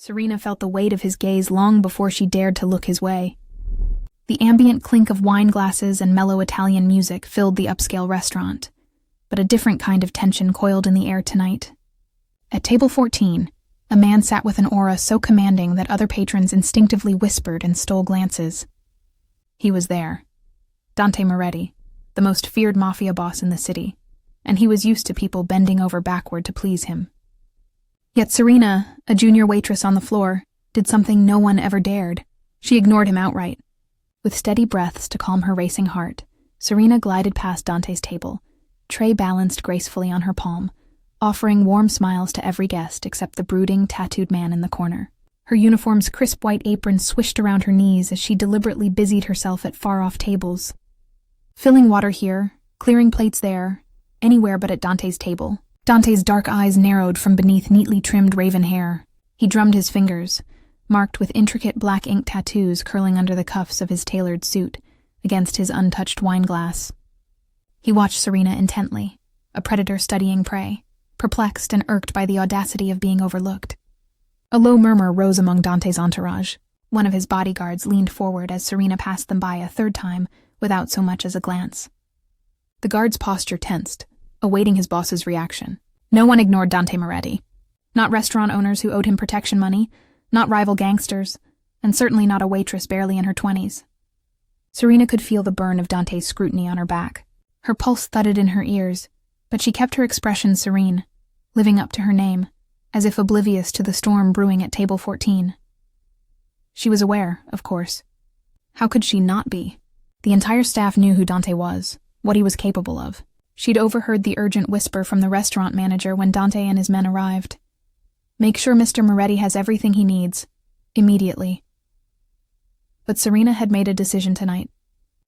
Serena felt the weight of his gaze long before she dared to look his way. The ambient clink of wine glasses and mellow Italian music filled the upscale restaurant, but a different kind of tension coiled in the air tonight. At table 14, a man sat with an aura so commanding that other patrons instinctively whispered and stole glances. He was there. Dante Moretti, the most feared Mafia boss in the city, and he was used to people bending over backward to please him. Yet Serena, a junior waitress on the floor, did something no one ever dared. She ignored him outright. With steady breaths to calm her racing heart, Serena glided past Dante's table, tray balanced gracefully on her palm, offering warm smiles to every guest except the brooding, tattooed man in the corner. Her uniform's crisp white apron swished around her knees as she deliberately busied herself at far-off tables. Filling water here, clearing plates there, anywhere but at Dante's table. Dante's dark eyes narrowed from beneath neatly trimmed raven hair. He drummed his fingers, marked with intricate black ink tattoos curling under the cuffs of his tailored suit, against his untouched wine glass. He watched Serena intently, a predator studying prey, perplexed and irked by the audacity of being overlooked. A low murmur rose among Dante's entourage. One of his bodyguards leaned forward as Serena passed them by a third time, without so much as a glance. The guard's posture tensed, awaiting his boss's reaction. No one ignored Dante Moretti. Not restaurant owners who owed him protection money, not rival gangsters, and certainly not a waitress barely in her 20s. Serena could feel the burn of Dante's scrutiny on her back. Her pulse thudded in her ears, but she kept her expression serene, living up to her name, as if oblivious to the storm brewing at table 14. She was aware, of course. How could she not be? The entire staff knew who Dante was, what he was capable of. She'd overheard the urgent whisper from the restaurant manager when Dante and his men arrived. Make sure Mr. Moretti has everything he needs, immediately. But Serena had made a decision tonight.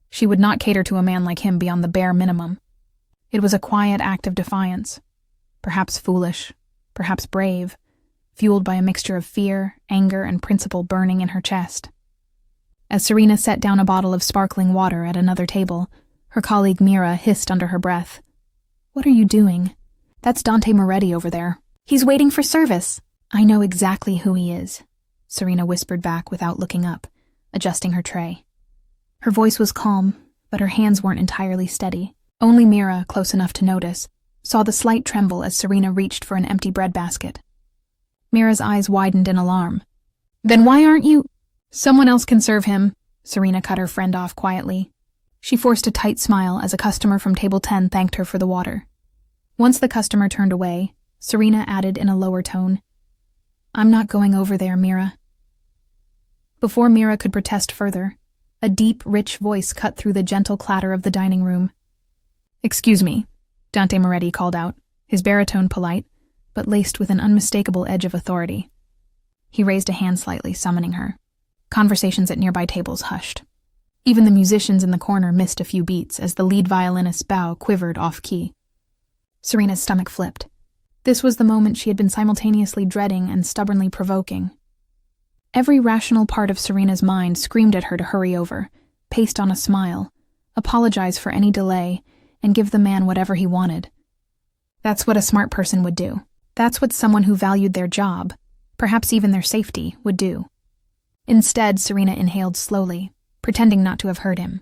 She would not cater to a man like him beyond the bare minimum. It was a quiet act of defiance, perhaps foolish, perhaps brave, fueled by a mixture of fear, anger, and principle burning in her chest. As Serena set down a bottle of sparkling water at another table, her colleague Mira hissed under her breath. "What are you doing? That's Dante Moretti over there. He's waiting for service." "I know exactly who he is," Serena whispered back without looking up, adjusting her tray. Her voice was calm, but her hands weren't entirely steady. Only Mira, close enough to notice, saw the slight tremble as Serena reached for an empty breadbasket. Mira's eyes widened in alarm. "Then why aren't you—" "Someone else can serve him," Serena cut her friend off quietly. She forced a tight smile as a customer from table 10 thanked her for the water. Once the customer turned away, Serena added in a lower tone, "I'm not going over there, Mira." Before Mira could protest further, a deep, rich voice cut through the gentle clatter of the dining room. "Excuse me," Dante Moretti called out, his baritone polite, but laced with an unmistakable edge of authority. He raised a hand slightly, summoning her. Conversations at nearby tables hushed. Even the musicians in the corner missed a few beats as the lead violinist's bow quivered off-key. Serena's stomach flipped. This was the moment she had been simultaneously dreading and stubbornly provoking. Every rational part of Serena's mind screamed at her to hurry over, paste on a smile, apologize for any delay, and give the man whatever he wanted. That's what a smart person would do. That's what someone who valued their job, perhaps even their safety, would do. Instead, Serena inhaled slowly, pretending not to have heard him.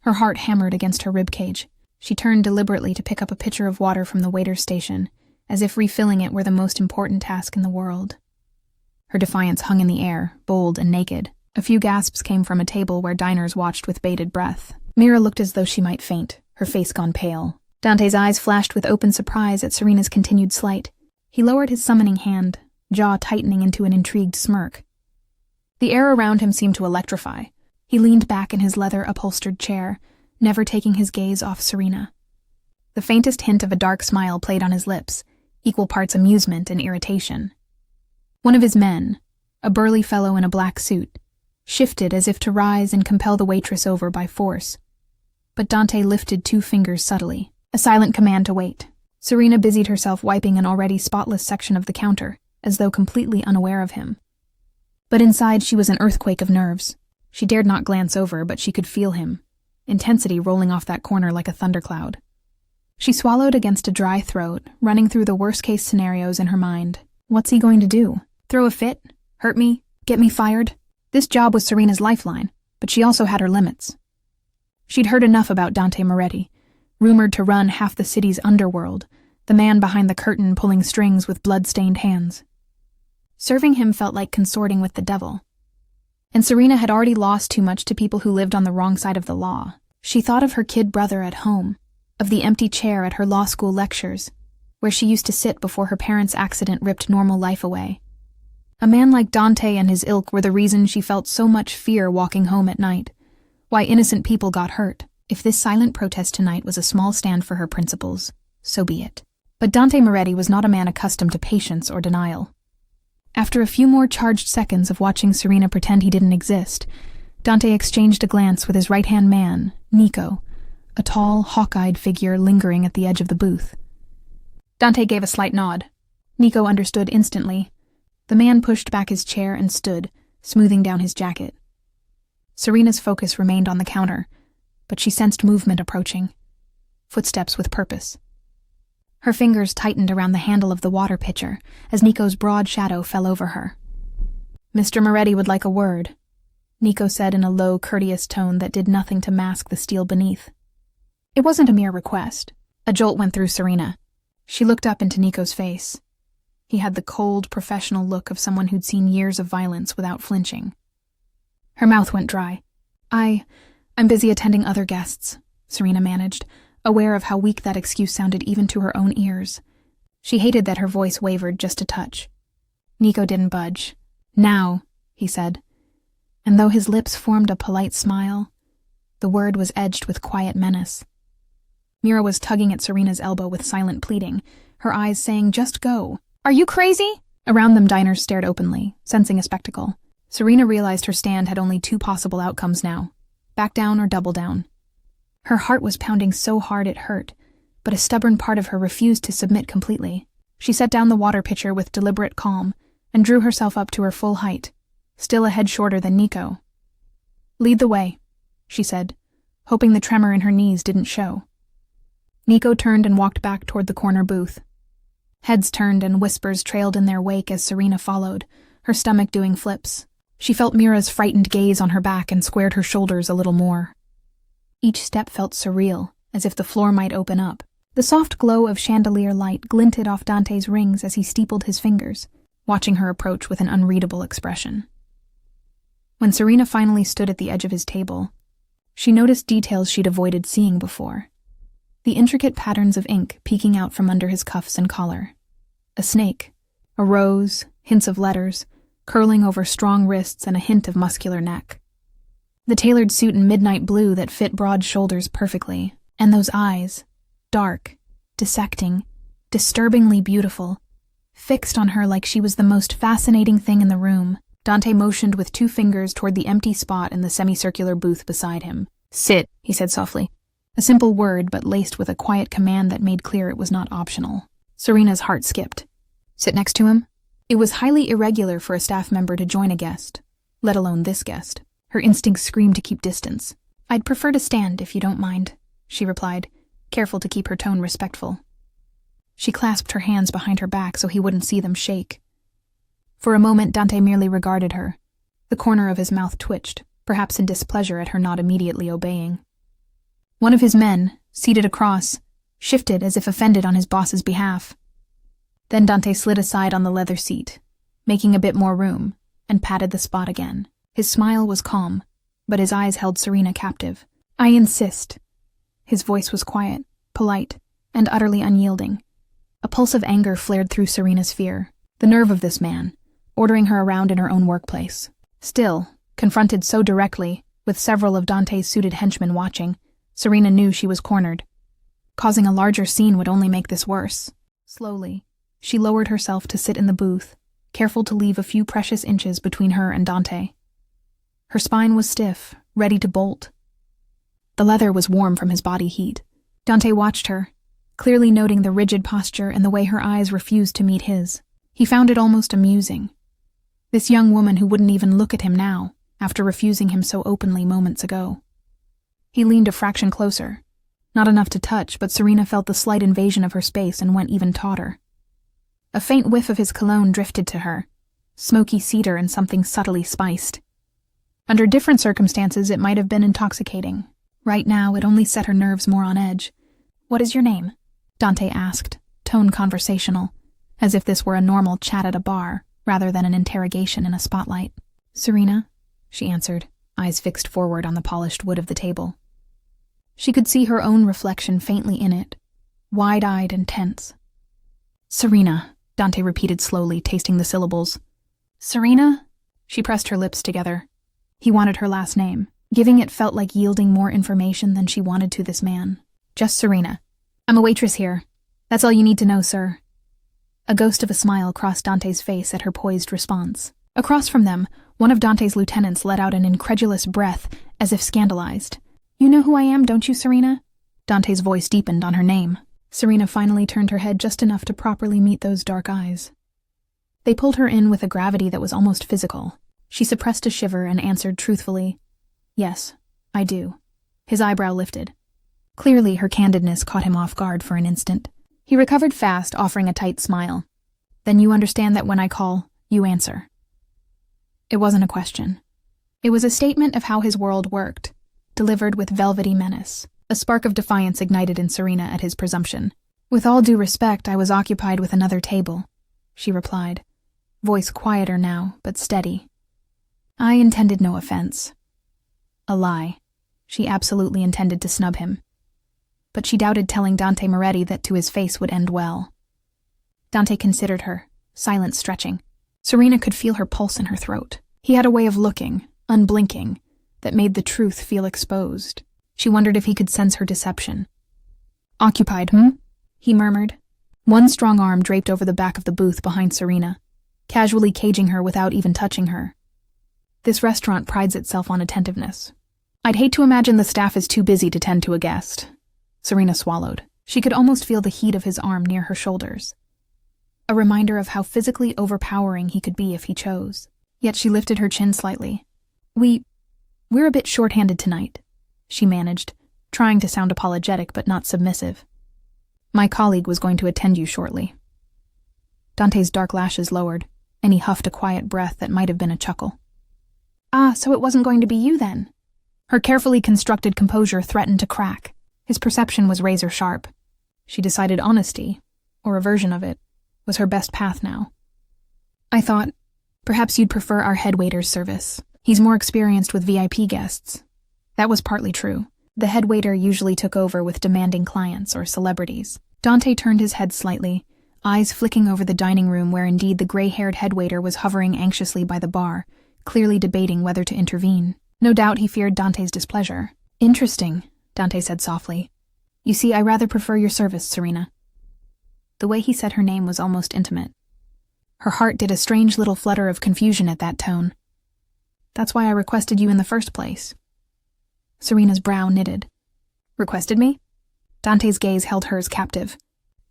Her heart hammered against her ribcage. She turned deliberately to pick up a pitcher of water from the waiter's station, as if refilling it were the most important task in the world. Her defiance hung in the air, bold and naked. A few gasps came from a table where diners watched with bated breath. Mira looked as though she might faint, her face gone pale. Dante's eyes flashed with open surprise at Serena's continued slight. He lowered his summoning hand, jaw tightening into an intrigued smirk. The air around him seemed to electrify. He leaned back in his leather-upholstered chair, never taking his gaze off Serena. The faintest hint of a dark smile played on his lips, equal parts amusement and irritation. One of his men, a burly fellow in a black suit, shifted as if to rise and compel the waitress over by force. But Dante lifted 2 fingers subtly, a silent command to wait. Serena busied herself wiping an already spotless section of the counter, as though completely unaware of him. But inside she was an earthquake of nerves. She dared not glance over, but she could feel him, intensity rolling off that corner like a thundercloud. She swallowed against a dry throat, running through the worst-case scenarios in her mind. What's he going to do? Throw a fit? Hurt me? Get me fired? This job was Serena's lifeline, but she also had her limits. She'd heard enough about Dante Moretti, rumored to run half the city's underworld, the man behind the curtain pulling strings with blood-stained hands. Serving him felt like consorting with the devil. And Serena had already lost too much to people who lived on the wrong side of the law. She thought of her kid brother at home, of the empty chair at her law school lectures, where she used to sit before her parents' accident ripped normal life away. A man like Dante and his ilk were the reason she felt so much fear walking home at night, why innocent people got hurt. If this silent protest tonight was a small stand for her principles, so be it. But Dante Moretti was not a man accustomed to patience or denial. After a few more charged seconds of watching Serena pretend he didn't exist, Dante exchanged a glance with his right-hand man, Nico, a tall, hawk-eyed figure lingering at the edge of the booth. Dante gave a slight nod. Nico understood instantly. The man pushed back his chair and stood, smoothing down his jacket. Serena's focus remained on the counter, but she sensed movement approaching. Footsteps with purpose. Her fingers tightened around the handle of the water pitcher as Nico's broad shadow fell over her. "Mr. Moretti would like a word," Nico said in a low, courteous tone that did nothing to mask the steel beneath. It wasn't a mere request. A jolt went through Serena. She looked up into Nico's face. He had the cold, professional look of someone who'd seen years of violence without flinching. Her mouth went dry. I'm busy attending other guests," Serena managed, aware of how weak that excuse sounded even to her own ears. She hated that her voice wavered just a touch. Nico didn't budge. "Now," he said. And though his lips formed a polite smile, the word was edged with quiet menace. Mira was tugging at Serena's elbow with silent pleading, her eyes saying, "Just go." "Are you crazy?" Around them, diners stared openly, sensing a spectacle. Serena realized her stand had only two possible outcomes now: back down or double down. Her heart was pounding so hard it hurt, but a stubborn part of her refused to submit completely. She set down the water pitcher with deliberate calm and drew herself up to her full height, still a head shorter than Nico. "Lead the way," she said, hoping the tremor in her knees didn't show. Nico turned and walked back toward the corner booth. Heads turned and whispers trailed in their wake as Serena followed, her stomach doing flips. She felt Mira's frightened gaze on her back and squared her shoulders a little more. Each step felt surreal, as if the floor might open up. The soft glow of chandelier light glinted off Dante's rings as he steepled his fingers, watching her approach with an unreadable expression. When Serena finally stood at the edge of his table, she noticed details she'd avoided seeing before. The intricate patterns of ink peeking out from under his cuffs and collar. A snake, a rose, hints of letters, curling over strong wrists and a hint of muscular neck. The tailored suit in midnight blue that fit broad shoulders perfectly, and those eyes, dark, dissecting, disturbingly beautiful, fixed on her like she was the most fascinating thing in the room. Dante motioned with two fingers toward the empty spot in the semicircular booth beside him. "Sit," he said softly. A simple word, but laced with a quiet command that made clear it was not optional. Serena's heart skipped. Sit next to him? It was highly irregular for a staff member to join a guest, let alone this guest. Her instincts screamed to keep distance. "I'd prefer to stand, if you don't mind," she replied, careful to keep her tone respectful. She clasped her hands behind her back so he wouldn't see them shake. For a moment, Dante merely regarded her. The corner of his mouth twitched, perhaps in displeasure at her not immediately obeying. One of his men, seated across, shifted as if offended on his boss's behalf. Then Dante slid aside on the leather seat, making a bit more room, and patted the spot again. His smile was calm, but his eyes held Serena captive. "I insist." His voice was quiet, polite, and utterly unyielding. A pulse of anger flared through Serena's fear. The nerve of this man, ordering her around in her own workplace. Still, confronted so directly, with several of Dante's suited henchmen watching, Serena knew she was cornered. Causing a larger scene would only make this worse. Slowly, she lowered herself to sit in the booth, careful to leave a few precious inches between her and Dante. Her spine was stiff, ready to bolt. The leather was warm from his body heat. Dante watched her, clearly noting the rigid posture and the way her eyes refused to meet his. He found it almost amusing. This young woman who wouldn't even look at him now, after refusing him so openly moments ago. He leaned a fraction closer. Not enough to touch, but Serena felt the slight invasion of her space and went even tauter. A faint whiff of his cologne drifted to her, smoky cedar and something subtly spiced. Under different circumstances, it might have been intoxicating. Right now, it only set her nerves more on edge. "What is your name?" Dante asked, tone conversational, as if this were a normal chat at a bar, rather than an interrogation in a spotlight. "Serena," she answered, eyes fixed forward on the polished wood of the table. She could see her own reflection faintly in it, wide-eyed and tense. "Serena," Dante repeated slowly, tasting the syllables. "Serena?" She pressed her lips together. He wanted her last name. Giving it felt like yielding more information than she wanted to this man. "Just Serena. I'm a waitress here. That's all you need to know, sir." A ghost of a smile crossed Dante's face at her poised response. Across from them, one of Dante's lieutenants let out an incredulous breath, as if scandalized. "You know who I am, don't you, Serena?" Dante's voice deepened on her name. Serena finally turned her head just enough to properly meet those dark eyes. They pulled her in with a gravity that was almost physical. She suppressed a shiver and answered truthfully, "Yes, I do." His eyebrow lifted. Clearly, her candidness caught him off guard for an instant. He recovered fast, offering a tight smile. "Then you understand that when I call, you answer." It wasn't a question. It was a statement of how his world worked, delivered with velvety menace. A spark of defiance ignited in Serena at his presumption. "With all due respect, I was occupied with another table," she replied, voice quieter now, but steady. "I intended no offense." A lie. She absolutely intended to snub him. But she doubted telling Dante Moretti that to his face would end well. Dante considered her, silence stretching. Serena could feel her pulse in her throat. He had a way of looking, unblinking, that made the truth feel exposed. She wondered if he could sense her deception. "Occupied, he murmured. One strong arm draped over the back of the booth behind Serena, casually caging her without even touching her. This restaurant prides itself on attentiveness. I'd hate to imagine the staff is too busy to tend to a guest." Serena swallowed. She could almost feel the heat of his arm near her shoulders. A reminder of how physically overpowering he could be if he chose. Yet she lifted her chin slightly. We're a bit short-handed tonight," she managed, trying to sound apologetic but not submissive. "My colleague was going to attend you shortly." Dante's dark lashes lowered, and he huffed a quiet breath that might have been a chuckle. "Ah, so it wasn't going to be you then?" Her carefully constructed composure threatened to crack. His perception was razor-sharp. She decided honesty, or a version of it, was her best path now. "I thought, perhaps you'd prefer our head waiter's service. He's more experienced with VIP guests." That was partly true. The head waiter usually took over with demanding clients or celebrities. Dante turned his head slightly, eyes flicking over the dining room where indeed the gray-haired head waiter was hovering anxiously by the bar, clearly debating whether to intervene. No doubt he feared Dante's displeasure. "Interesting," Dante said softly. "You see, I rather prefer your service, Serena." The way he said her name was almost intimate. Her heart did a strange little flutter of confusion at that tone. "That's why I requested you in the first place." Serena's brow knitted. "Requested me?" Dante's gaze held hers captive.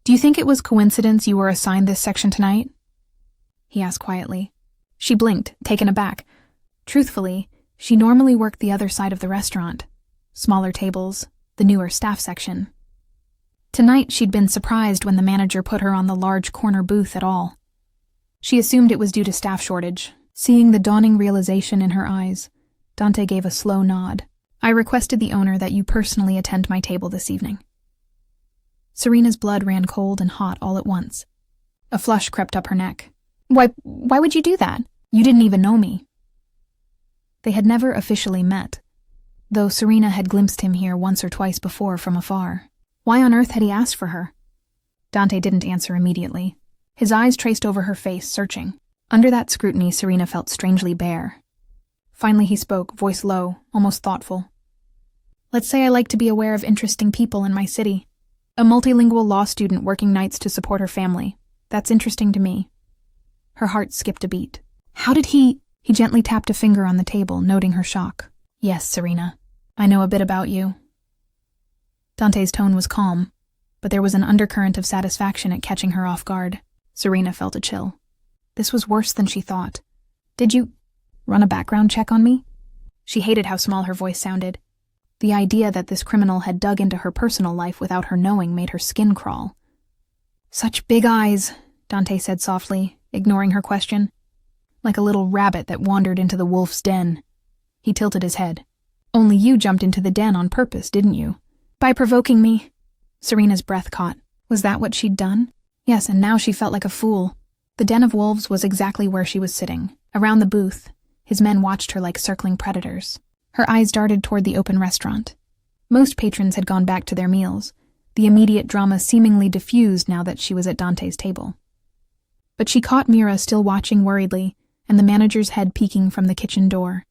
"Do you think it was coincidence you were assigned this section tonight?" he asked quietly. She blinked, taken aback. Truthfully, she normally worked the other side of the restaurant. Smaller tables, the newer staff section. Tonight she'd been surprised when the manager put her on the large corner booth at all. She assumed it was due to staff shortage. Seeing the dawning realization in her eyes, Dante gave a slow nod. "I requested the owner that you personally attend my table this evening." Serena's blood ran cold and hot all at once. A flush crept up her neck. Why would you do that? You didn't even know me." They had never officially met, though Serena had glimpsed him here once or twice before from afar. Why on earth had he asked for her? Dante didn't answer immediately. His eyes traced over her face, searching. Under that scrutiny, Serena felt strangely bare. Finally he spoke, voice low, almost thoughtful. "Let's say I like to be aware of interesting people in my city. A multilingual law student working nights to support her family. That's interesting to me." Her heart skipped a beat. "How did he—" He gently tapped a finger on the table, noting her shock. "Yes, Serena. I know a bit about you." Dante's tone was calm, but there was an undercurrent of satisfaction at catching her off guard. Serena felt a chill. This was worse than she thought. "Did you run a background check on me?" She hated how small her voice sounded. The idea that this criminal had dug into her personal life without her knowing made her skin crawl. "Such big eyes," Dante said softly, ignoring her question. like a little rabbit that wandered into the wolf's den. He tilted his head. Only you jumped into the den on purpose, didn't you? By provoking me. Serena's breath caught. Was that what she'd done? Yes, and now she felt like a fool. The den of wolves was exactly where she was sitting. Around the booth, his men watched her like circling predators. Her eyes darted toward the open restaurant. Most patrons had gone back to their meals, the immediate drama seemingly diffused now that she was at Dante's table. But she caught Mira still watching worriedly, and the manager's head peeking from the kitchen door.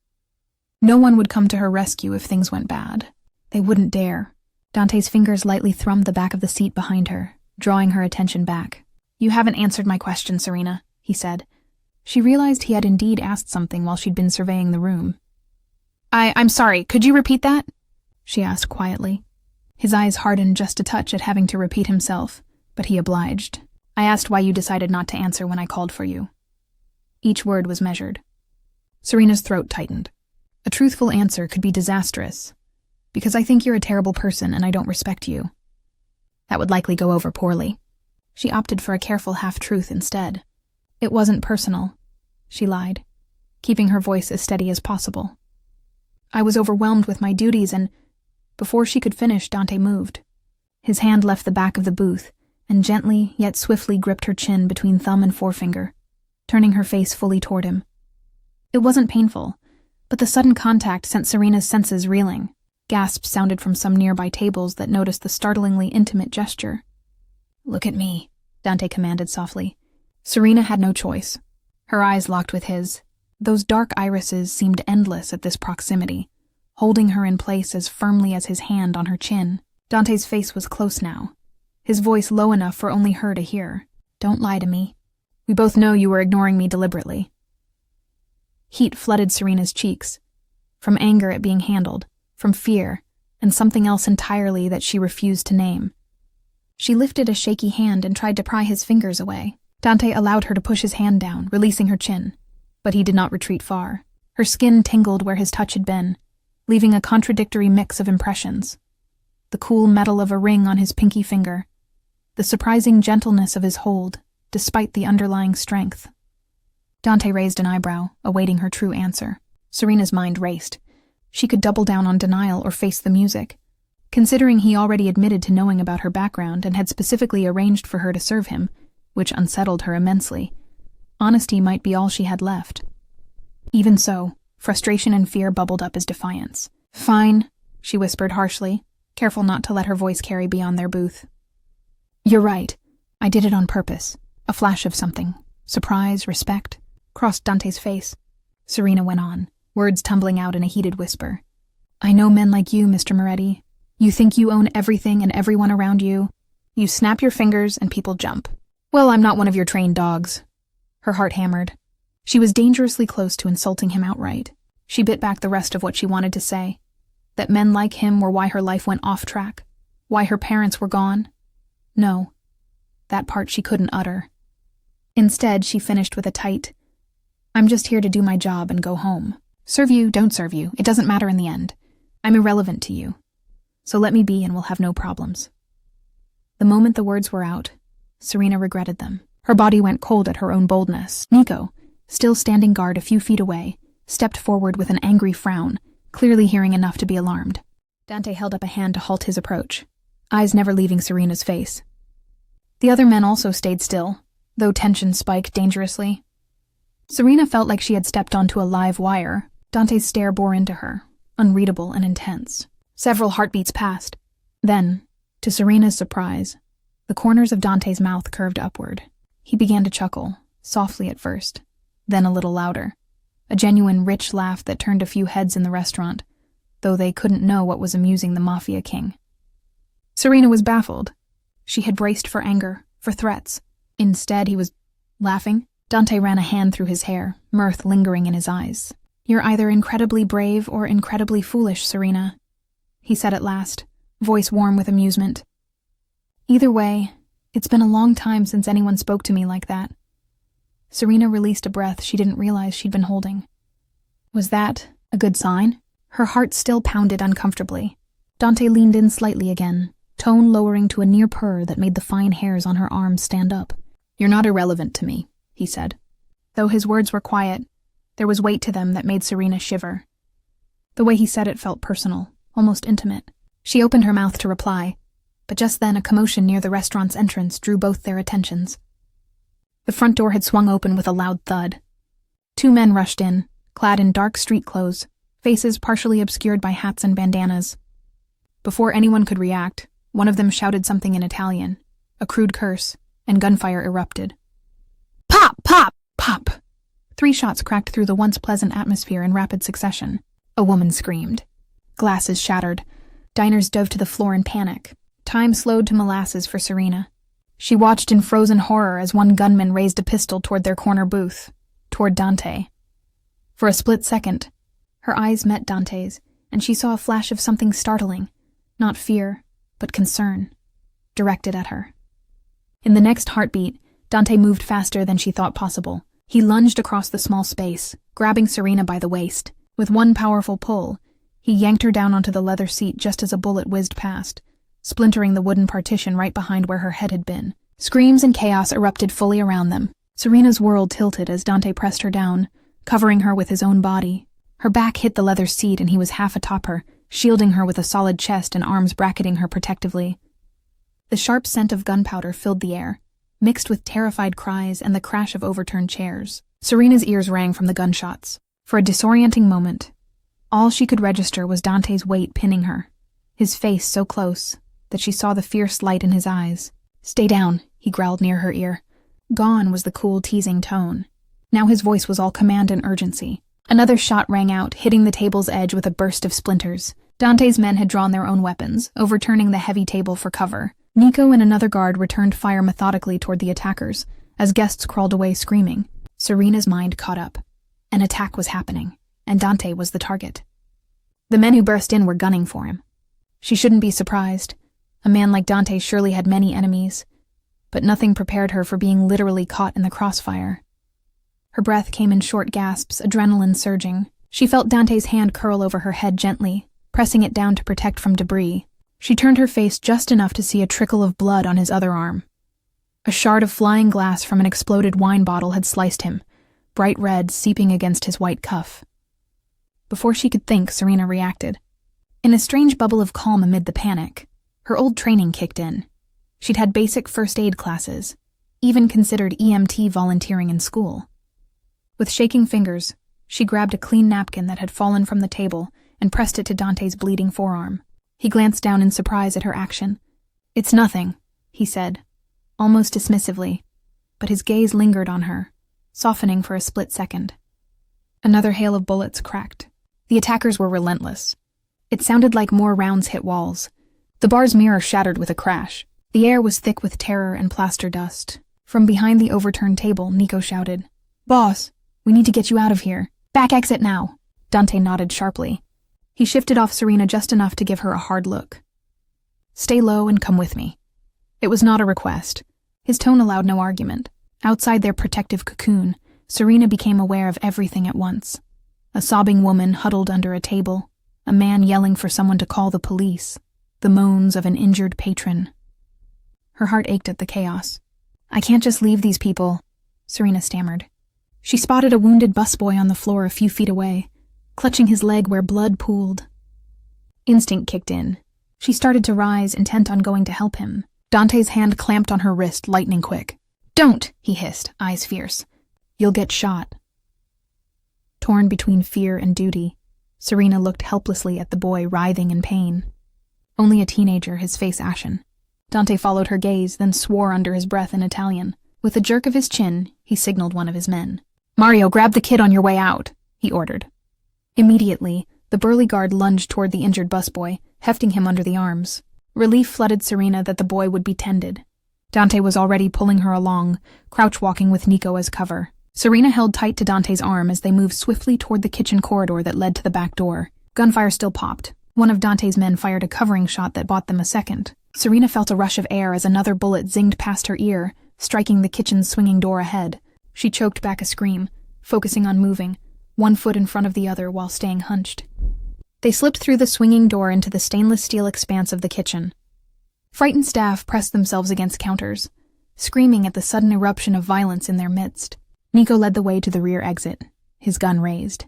No one would come to her rescue if things went bad. They wouldn't dare. Dante's fingers lightly thrummed the back of the seat behind her, drawing her attention back. You haven't answered my question, Serena, he said. She realized he had indeed asked something while she'd been surveying the room. I'm sorry, could you repeat that? She asked quietly. His eyes hardened just a touch at having to repeat himself, but he obliged. I asked why you decided not to answer when I called for you. Each word was measured. Serena's throat tightened. A truthful answer could be disastrous. Because I think you're a terrible person and I don't respect you. That would likely go over poorly. She opted for a careful half-truth instead. It wasn't personal, she lied, keeping her voice as steady as possible. I was overwhelmed with my duties and... Before she could finish, Dante moved. His hand left the back of the booth and gently yet swiftly gripped her chin between thumb and forefinger, turning her face fully toward him. It wasn't painful, but the sudden contact sent Serena's senses reeling. Gasps sounded from some nearby tables that noticed the startlingly intimate gesture. Look at me, Dante commanded softly. Serena had no choice. Her eyes locked with his. Those dark irises seemed endless at this proximity, holding her in place as firmly as his hand on her chin. Dante's face was close now, his voice low enough for only her to hear. Don't lie to me. We both know you were ignoring me deliberately. Heat flooded Serena's cheeks, from anger at being handled, from fear, and something else entirely that she refused to name. She lifted a shaky hand and tried to pry his fingers away. Dante allowed her to push his hand down, releasing her chin, but he did not retreat far. Her skin tingled where his touch had been, leaving a contradictory mix of impressions. The cool metal of a ring on his pinky finger, the surprising gentleness of his hold, despite the underlying strength. Dante raised an eyebrow, awaiting her true answer. Serena's mind raced. She could double down on denial or face the music. Considering he already admitted to knowing about her background and had specifically arranged for her to serve him, which unsettled her immensely, honesty might be all she had left. Even so, frustration and fear bubbled up as defiance. Fine, she whispered harshly, careful not to let her voice carry beyond their booth. You're right. I did it on purpose. A flash of something. Surprise, respect, crossed Dante's face. Serena went on, words tumbling out in a heated whisper. I know men like you, Mr. Moretti. You think you own everything and everyone around you. You snap your fingers and people jump. Well, I'm not one of your trained dogs. Her heart hammered. She was dangerously close to insulting him outright. She bit back the rest of what she wanted to say. That men like him were why her life went off track. Why her parents were gone. No. That part she couldn't utter. Instead, she finished with a tight, I'm just here to do my job and go home. Serve you, don't serve you, it doesn't matter in the end. I'm irrelevant to you. So let me be and we'll have no problems. The moment the words were out, Serena regretted them. Her body went cold at her own boldness. Nico, still standing guard a few feet away, stepped forward with an angry frown, clearly hearing enough to be alarmed. Dante held up a hand to halt his approach, eyes never leaving Serena's face. The other men also stayed still, though tension spiked dangerously. Serena felt like she had stepped onto a live wire. Dante's stare bore into her, unreadable and intense. Several heartbeats passed. Then, to Serena's surprise, the corners of Dante's mouth curved upward. He began to chuckle, softly at first, then a little louder. A genuine, rich laugh that turned a few heads in the restaurant, though they couldn't know what was amusing the Mafia king. Serena was baffled. She had braced for anger, for threats. Instead, he was laughing. Dante ran a hand through his hair, mirth lingering in his eyes. You're either incredibly brave or incredibly foolish, Serena, he said at last, voice warm with amusement. Either way, it's been a long time since anyone spoke to me like that. Serena released a breath she didn't realize she'd been holding. Was that a good sign? Her heart still pounded uncomfortably. Dante leaned in slightly again, tone lowering to a near purr that made the fine hairs on her arms stand up. You're not irrelevant to me, he said. Though his words were quiet, there was weight to them that made Serena shiver. The way he said it felt personal, almost intimate. She opened her mouth to reply, but just then a commotion near the restaurant's entrance drew both their attentions. The front door had swung open with a loud thud. 2 men rushed in, clad in dark street clothes, faces partially obscured by hats and bandanas. Before anyone could react, one of them shouted something in Italian, a crude curse, and gunfire erupted. Pop! Pop! Pop! 3 shots cracked through the once pleasant atmosphere in rapid succession. A woman screamed. Glasses shattered. Diners dove to the floor in panic. Time slowed to molasses for Serena. She watched in frozen horror as one gunman raised a pistol toward their corner booth, toward Dante. For a split second, her eyes met Dante's, and she saw a flash of something startling, not fear, but concern, directed at her. In the next heartbeat, Dante moved faster than she thought possible. He lunged across the small space, grabbing Serena by the waist. With one powerful pull, he yanked her down onto the leather seat just as a bullet whizzed past, splintering the wooden partition right behind where her head had been. Screams and chaos erupted fully around them. Serena's world tilted as Dante pressed her down, covering her with his own body. Her back hit the leather seat and he was half atop her, shielding her with a solid chest and arms bracketing her protectively. The sharp scent of gunpowder filled the air, mixed with terrified cries and the crash of overturned chairs. Serena's ears rang from the gunshots. For a disorienting moment, all she could register was Dante's weight pinning her, his face so close that she saw the fierce light in his eyes. "Stay down," he growled near her ear. Gone was the cool, teasing tone. Now his voice was all command and urgency. Another shot rang out, hitting the table's edge with a burst of splinters. Dante's men had drawn their own weapons, overturning the heavy table for cover. Nico and another guard returned fire methodically toward the attackers, as guests crawled away screaming. Serena's mind caught up. An attack was happening, and Dante was the target. The men who burst in were gunning for him. She shouldn't be surprised. A man like Dante surely had many enemies, but nothing prepared her for being literally caught in the crossfire. Her breath came in short gasps, adrenaline surging. She felt Dante's hand curl over her head gently, pressing it down to protect from debris. She turned her face just enough to see a trickle of blood on his other arm. A shard of flying glass from an exploded wine bottle had sliced him, bright red seeping against his white cuff. Before she could think, Serena reacted. In a strange bubble of calm amid the panic, her old training kicked in. She'd had basic first aid classes, even considered EMT volunteering in school. With shaking fingers, she grabbed a clean napkin that had fallen from the table and pressed it to Dante's bleeding forearm. He glanced down in surprise at her action. "It's nothing," he said, almost dismissively, but his gaze lingered on her, softening for a split second. Another hail of bullets cracked. The attackers were relentless. It sounded like more rounds hit walls. The bar's mirror shattered with a crash. The air was thick with terror and plaster dust. From behind the overturned table, Nico shouted, "Boss, we need to get you out of here. Back exit now." Dante nodded sharply. He shifted off Serena just enough to give her a hard look. "Stay low and come with me." It was not a request. His tone allowed no argument. Outside their protective cocoon, Serena became aware of everything at once. A sobbing woman huddled under a table, a man yelling for someone to call the police, the moans of an injured patron. Her heart ached at the chaos. "I can't just leave these people," Serena stammered. She spotted a wounded busboy on the floor a few feet away, clutching his leg where blood pooled. Instinct kicked in. She started to rise, intent on going to help him. Dante's hand clamped on her wrist, lightning quick. "Don't," he hissed, eyes fierce. "You'll get shot." Torn between fear and duty, Serena looked helplessly at the boy writhing in pain. Only a teenager, his face ashen. Dante followed her gaze, then swore under his breath in Italian. With a jerk of his chin, he signaled one of his men. "Mario, grab the kid on your way out," he ordered. Immediately, the burly guard lunged toward the injured busboy, hefting him under the arms. Relief flooded Serena that the boy would be tended. Dante was already pulling her along, crouch-walking with Nico as cover. Serena held tight to Dante's arm as they moved swiftly toward the kitchen corridor that led to the back door. Gunfire still popped. One of Dante's men fired a covering shot that bought them a second. Serena felt a rush of air as another bullet zinged past her ear, striking the kitchen's swinging door ahead. She choked back a scream, focusing on moving, one foot in front of the other while staying hunched. They slipped through the swinging door into the stainless steel expanse of the kitchen. Frightened staff pressed themselves against counters, screaming at the sudden eruption of violence in their midst. Nico led the way to the rear exit, his gun raised.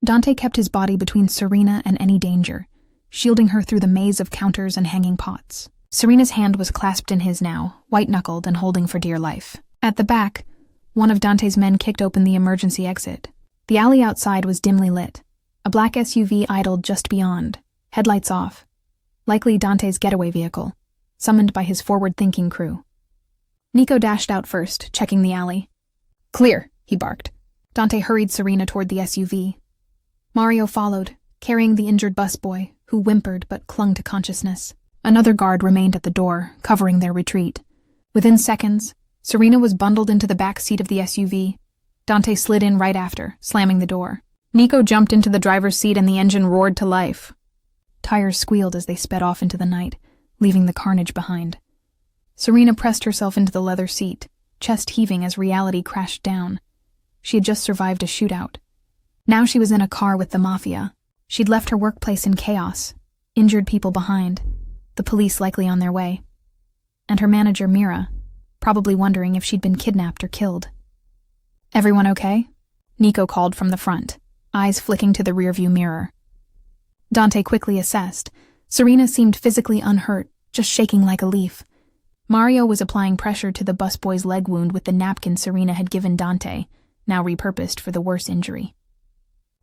Dante kept his body between Serena and any danger, shielding her through the maze of counters and hanging pots. Serena's hand was clasped in his now, white-knuckled and holding for dear life. At the back, one of Dante's men kicked open the emergency exit. The alley outside was dimly lit. A black SUV idled just beyond, headlights off. Likely Dante's getaway vehicle, summoned by his forward-thinking crew. Nico dashed out first, checking the alley. "Clear," he barked. Dante hurried Serena toward the SUV. Mario followed, carrying the injured busboy, who whimpered but clung to consciousness. Another guard remained at the door, covering their retreat. Within seconds, Serena was bundled into the back seat of the SUV. Dante slid in right after, slamming the door. Nico jumped into the driver's seat and the engine roared to life. Tires squealed as they sped off into the night, leaving the carnage behind. Serena pressed herself into the leather seat, chest heaving as reality crashed down. She had just survived a shootout. Now she was in a car with the Mafia. She'd left her workplace in chaos, injured people behind, the police likely on their way. And her manager, Mira, probably wondering if she'd been kidnapped or killed. "Everyone okay?" Nico called from the front, eyes flicking to the rearview mirror. Dante quickly assessed. Serena seemed physically unhurt, just shaking like a leaf. Mario was applying pressure to the busboy's leg wound with the napkin Serena had given Dante, now repurposed for the worse injury.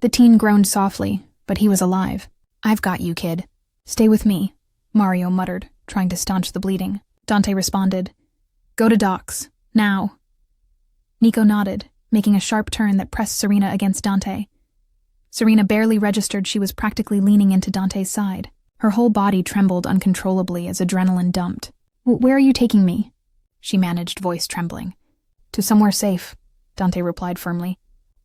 The teen groaned softly, but he was alive. "I've got you, kid. Stay with me," Mario muttered, trying to staunch the bleeding. Dante responded, "Go to docks, now." Nico nodded, making a sharp turn that pressed Serena against Dante. Serena barely registered she was practically leaning into Dante's side. Her whole body trembled uncontrollably as adrenaline dumped. "Where are you taking me?" she managed, voice trembling. "To somewhere safe," Dante replied firmly.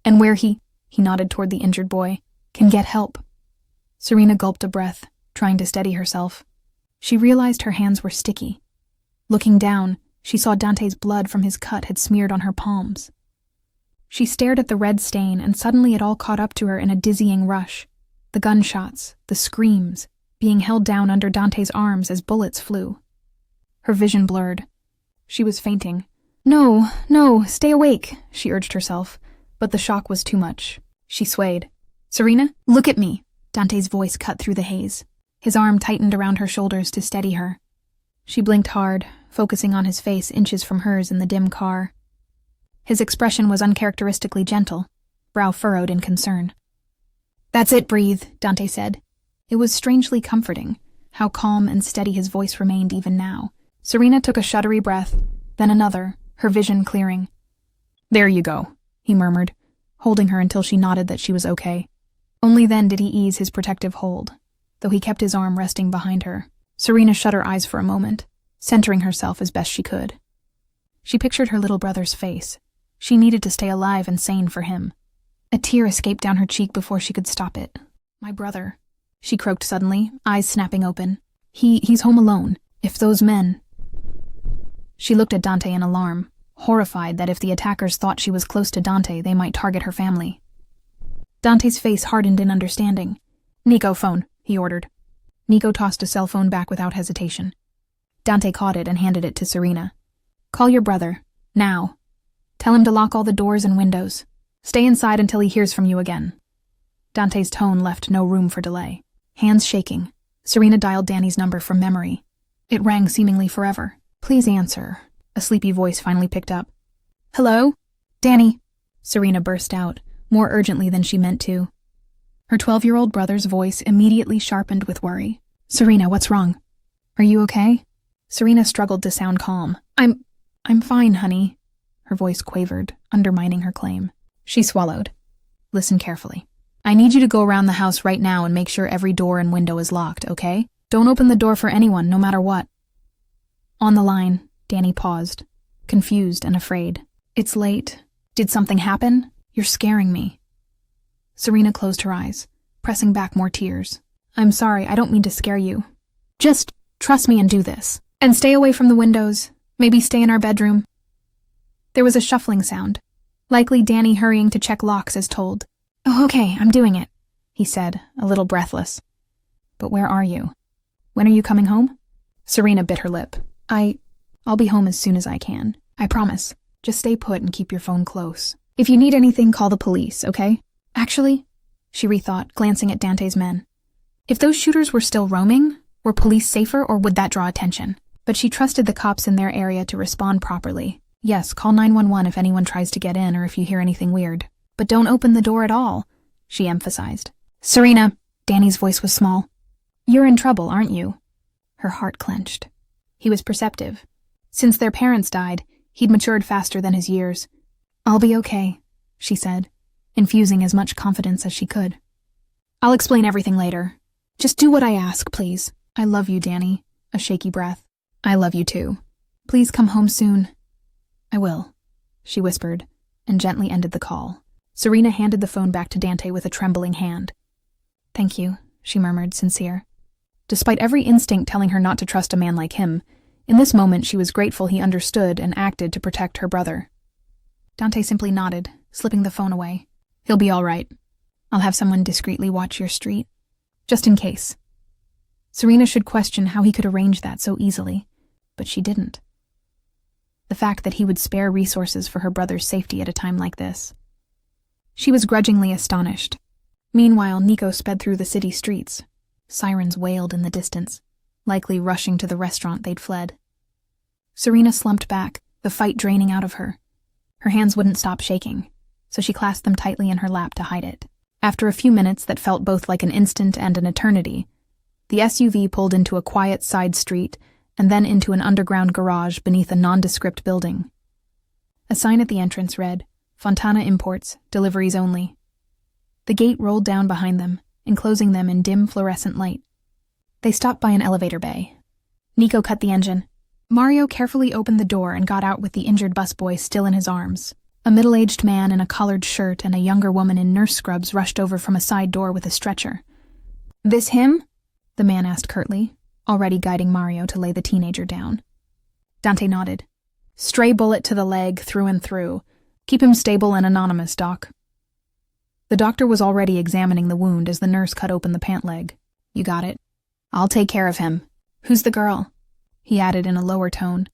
"And where he nodded toward the injured boy, "can get help." Serena gulped a breath, trying to steady herself. She realized her hands were sticky. Looking down, she saw Dante's blood from his cut had smeared on her palms. She stared at the red stain, and suddenly it all caught up to her in a dizzying rush. The gunshots, the screams, being held down under Dante's arms as bullets flew. Her vision blurred. She was fainting. No, stay awake," she urged herself, but the shock was too much. She swayed. "Serena, look at me," Dante's voice cut through the haze. His arm tightened around her shoulders to steady her. She blinked hard, focusing on his face inches from hers in the dim car. His expression was uncharacteristically gentle, brow furrowed in concern. "That's it, breathe," Dante said. It was strangely comforting, how calm and steady his voice remained even now. Serena took a shuddery breath, then another, her vision clearing. "There you go," he murmured, holding her until she nodded that she was okay. Only then did he ease his protective hold, though he kept his arm resting behind her. Serena shut her eyes for a moment, centering herself as best she could. She pictured her little brother's face. She needed to stay alive and sane for him. A tear escaped down her cheek before she could stop it. "My brother," she croaked suddenly, eyes snapping open. He's home alone. If those men..." She looked at Dante in alarm, horrified that if the attackers thought she was close to Dante, they might target her family. Dante's face hardened in understanding. "Nico, phone," he ordered. Nico tossed a cell phone back without hesitation. Dante caught it and handed it to Serena. "Call your brother, now. Tell him to lock all the doors and windows. Stay inside until he hears from you again." Dante's tone left no room for delay. Hands shaking, Serena dialed Danny's number from memory. It rang seemingly forever. "Please answer," a sleepy voice finally picked up. "Hello? Danny," Serena burst out, more urgently than she meant to. Her 12-year-old brother's voice immediately sharpened with worry. "Serena, what's wrong? Are you okay?" Serena struggled to sound calm. I'm fine, honey." Her voice quavered, undermining her claim. She swallowed. "Listen carefully. I need you to go around the house right now and make sure every door and window is locked, okay? Don't open the door for anyone, no matter what." On the line, Danny paused, confused and afraid. "It's late. Did something happen? You're scaring me." Serena closed her eyes, pressing back more tears. "I'm sorry, I don't mean to scare you. Just trust me and do this. And stay away from the windows. Maybe stay in our bedroom." There was a shuffling sound, likely Danny hurrying to check locks as told. "Oh, okay, I'm doing it," he said, a little breathless. "But where are you? When are you coming home?" Serena bit her lip. I'll be home as soon as I can. I promise. Just stay put and keep your phone close." If you need anything, call the police, okay? Actually, she rethought, glancing at Dante's men. If those shooters were still roaming, were police safer or would that draw attention? But she trusted the cops in their area to respond properly. Yes, call 911 if anyone tries to get in or if you hear anything weird. But don't open the door at all, she emphasized. Serena, Danny's voice was small. You're in trouble, aren't you? Her heart clenched. He was perceptive. Since their parents died, he'd matured faster than his years. I'll be okay, she said, infusing as much confidence as she could. I'll explain everything later. Just do what I ask, please. I love you, Danny. A shaky breath. I love you too. Please come home soon. I will, she whispered, and gently ended the call. Serena handed the phone back to Dante with a trembling hand. Thank you, she murmured, sincere. Despite every instinct telling her not to trust a man like him, in this moment she was grateful he understood and acted to protect her brother. Dante simply nodded, slipping the phone away. He'll be all right. I'll have someone discreetly watch your street. Just in case. Serena should question how he could arrange that so easily, but she didn't. The fact that he would spare resources for her brother's safety at a time like this. She was grudgingly astonished. Meanwhile, Nico sped through the city streets. Sirens wailed in the distance, likely rushing to the restaurant they'd fled. Serena slumped back, the fight draining out of her. Her hands wouldn't stop shaking, so she clasped them tightly in her lap to hide it. After a few minutes that felt both like an instant and an eternity, the SUV pulled into a quiet side street and then into an underground garage beneath a nondescript building. A sign at the entrance read, Fontana Imports, deliveries only. The gate rolled down behind them, enclosing them in dim fluorescent light. They stopped by an elevator bay. Nico cut the engine. Mario carefully opened the door and got out with the injured busboy still in his arms. A middle-aged man in a collared shirt and a younger woman in nurse scrubs rushed over from a side door with a stretcher. This him? The man asked curtly, already guiding Mario to lay the teenager down. Dante nodded. Stray bullet to the leg, through and through. Keep him stable and anonymous, Doc. The doctor was already examining the wound as the nurse cut open the pant leg. You got it. I'll take care of him. Who's the girl? He added in a lower tone,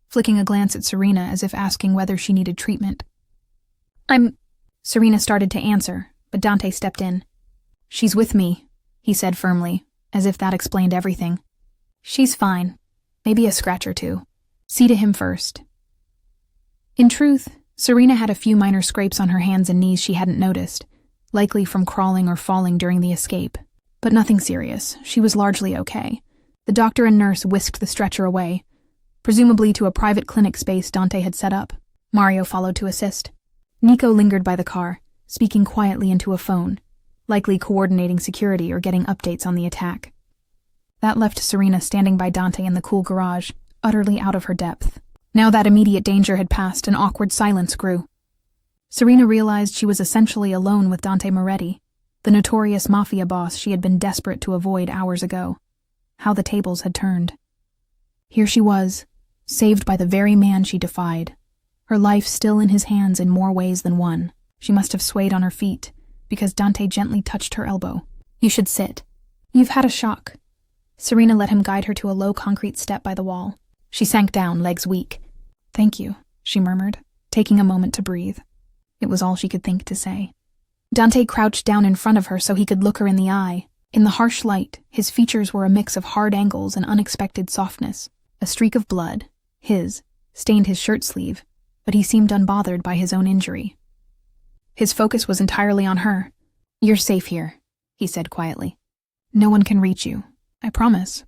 flicking a glance at Serena as if asking whether she needed treatment. Serena started to answer, but Dante stepped in. She's with me, he said firmly, as if that explained everything. She's fine. Maybe a scratch or two. See to him first. In truth, Serena had a few minor scrapes on her hands and knees she hadn't noticed, likely from crawling or falling during the escape. But nothing serious. She was largely okay. The doctor and nurse whisked the stretcher away, presumably to a private clinic space Dante had set up. Mario followed to assist. Nico lingered by the car, speaking quietly into a phone, likely coordinating security or getting updates on the attack. That left Serena standing by Dante in the cool garage, utterly out of her depth. Now that immediate danger had passed, an awkward silence grew. Serena realized she was essentially alone with Dante Moretti, the notorious Mafia boss she had been desperate to avoid hours ago. How the tables had turned. Here she was, saved by the very man she defied, her life still in his hands in more ways than one. She must have swayed on her feet, because Dante gently touched her elbow. You should sit. You've had a shock. Serena let him guide her to a low concrete step by the wall. She sank down, legs weak. Thank you, she murmured, taking a moment to breathe. It was all she could think to say. Dante crouched down in front of her so he could look her in the eye. In the harsh light, his features were a mix of hard angles and unexpected softness. A streak of blood, his, stained his shirt sleeve, but he seemed unbothered by his own injury. His focus was entirely on her. You're safe here, he said quietly. No one can reach you, I promise.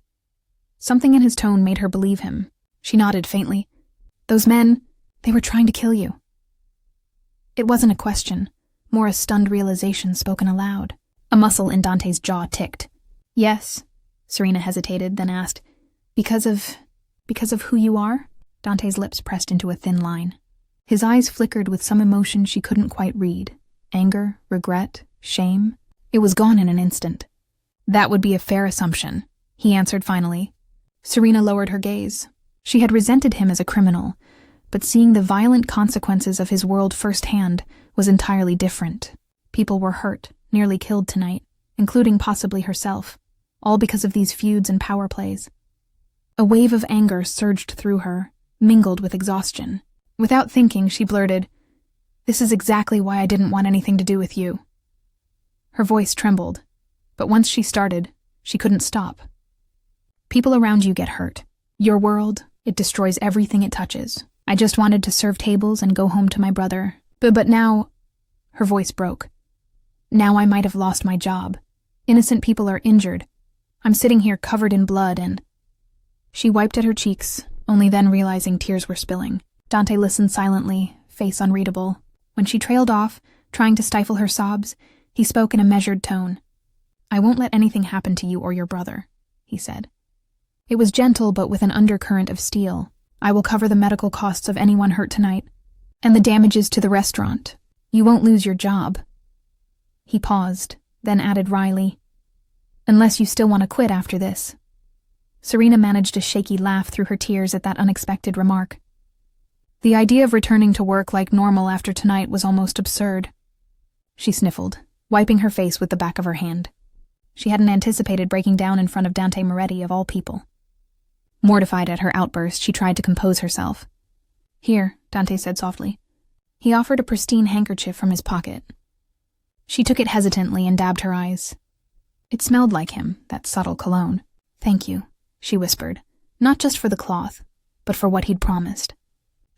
Something in his tone made her believe him. She nodded faintly. Those men, they were trying to kill you. It wasn't a question, more a stunned realization spoken aloud. A muscle in Dante's jaw ticked. Yes, Serena hesitated, then asked, Because of who you are? Dante's lips pressed into a thin line. His eyes flickered with some emotion she couldn't quite read. Anger, regret, shame. It was gone in an instant. That would be a fair assumption, he answered finally. Serena lowered her gaze. She had resented him as a criminal, but seeing the violent consequences of his world firsthand was entirely different. People were hurt, nearly killed tonight, including possibly herself, all because of these feuds and power plays. A wave of anger surged through her, mingled with exhaustion. Without thinking, she blurted, This is exactly why I didn't want anything to do with you." Her voice trembled, but once she started, she couldn't stop. "People around you get hurt. Your world, it destroys everything it touches. I just wanted to serve tables and go home to my brother. But now—" Her voice broke. "Now I might have lost my job. Innocent people are injured. I'm sitting here covered in blood and—" She wiped at her cheeks, only then realizing tears were spilling. Dante listened silently, face unreadable. When she trailed off, trying to stifle her sobs, he spoke in a measured tone. "I won't let anything happen to you or your brother," he said. It was gentle but with an undercurrent of steel. "I will cover the medical costs of anyone hurt tonight, and the damages to the restaurant. You won't lose your job." He paused, then added wryly, "Unless you still want to quit after this." Serena managed a shaky laugh through her tears at that unexpected remark. The idea of returning to work like normal after tonight was almost absurd. She sniffled, wiping her face with the back of her hand. She hadn't anticipated breaking down in front of Dante Moretti, of all people. Mortified at her outburst, she tried to compose herself. "Here," Dante said softly. He offered a pristine handkerchief from his pocket. She took it hesitantly and dabbed her eyes. It smelled like him, that subtle cologne. "Thank you," she whispered, not just for the cloth, but for what he'd promised.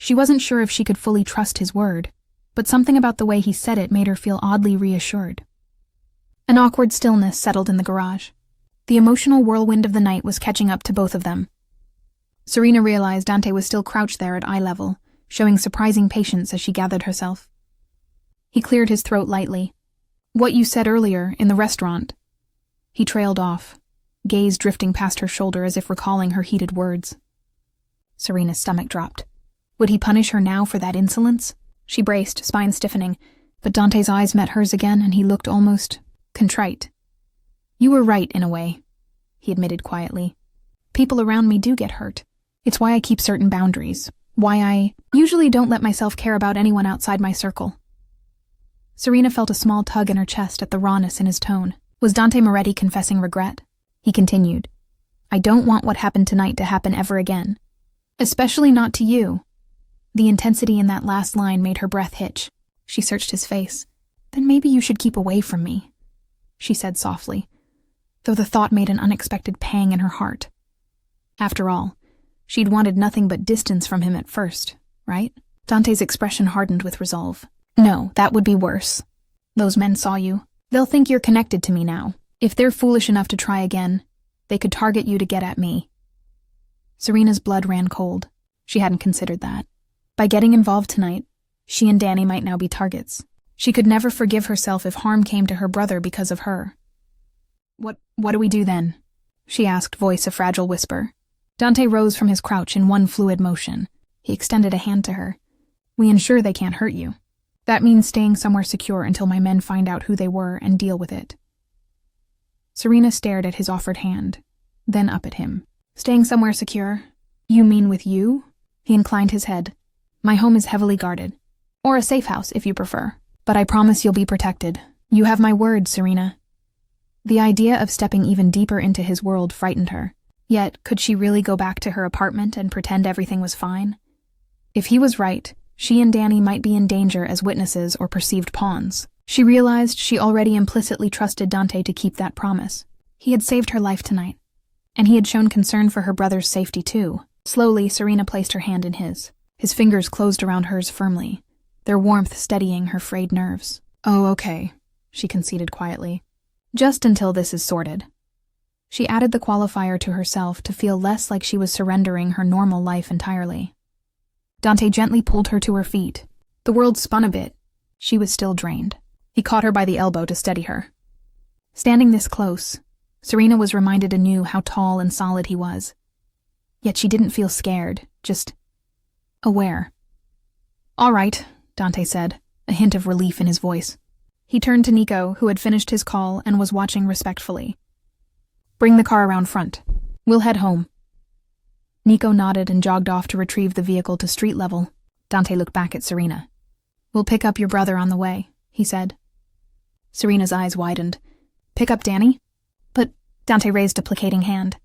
She wasn't sure if she could fully trust his word, but something about the way he said it made her feel oddly reassured. An awkward stillness settled in the garage. The emotional whirlwind of the night was catching up to both of them. Serena realized Dante was still crouched there at eye level, showing surprising patience as she gathered herself. He cleared his throat lightly. "What you said earlier, in the restaurant." He trailed off, gaze drifting past her shoulder as if recalling her heated words. Serena's stomach dropped. Would he punish her now for that insolence? She braced, spine stiffening, but Dante's eyes met hers again and he looked almost contrite. "You were right, in a way," he admitted quietly. "People around me do get hurt. It's why I keep certain boundaries, why I usually don't let myself care about anyone outside my circle." Serena felt a small tug in her chest at the rawness in his tone. Was Dante Moretti confessing regret? He continued, "I don't want what happened tonight to happen ever again. Especially not to you." The intensity in that last line made her breath hitch. She searched his face. "Then maybe you should keep away from me," she said softly, though the thought made an unexpected pang in her heart. After all, she'd wanted nothing but distance from him at first, right? Dante's expression hardened with resolve. "No, that would be worse. Those men saw you. They'll think you're connected to me now. If they're foolish enough to try again, they could target you to get at me." Serena's blood ran cold. She hadn't considered that. By getting involved tonight, she and Danny might now be targets. She could never forgive herself if harm came to her brother because of her. What do we do then?" she asked, voice a fragile whisper. Dante rose from his crouch in one fluid motion. He extended a hand to her. "We ensure they can't hurt you. That means staying somewhere secure until my men find out who they were and deal with it." Serena stared at his offered hand, then up at him. "Staying somewhere secure? You mean with you?" He inclined his head. "My home is heavily guarded. Or a safe house, if you prefer. But I promise you'll be protected. You have my word, Serena." The idea of stepping even deeper into his world frightened her. Yet, could she really go back to her apartment and pretend everything was fine? If he was right, she and Danny might be in danger as witnesses or perceived pawns. She realized she already implicitly trusted Dante to keep that promise. He had saved her life tonight, and he had shown concern for her brother's safety too. Slowly, Serena placed her hand in his. His fingers closed around hers firmly, their warmth steadying her frayed nerves. "Oh, okay," she conceded quietly. "Just until this is sorted." She added the qualifier to herself to feel less like she was surrendering her normal life entirely. Dante gently pulled her to her feet. The world spun a bit. She was still drained. He caught her by the elbow to steady her. Standing this close, Serena was reminded anew how tall and solid he was. Yet she didn't feel scared, just aware. "All right," Dante said, a hint of relief in his voice. He turned to Nico, who had finished his call and was watching respectfully. "Bring the car around front. We'll head home." Nico nodded and jogged off to retrieve the vehicle to street level. Dante looked back at Serena. "We'll pick up your brother on the way," he said. Serena's eyes widened. "Pick up Danny?" "But," Dante raised a placating hand.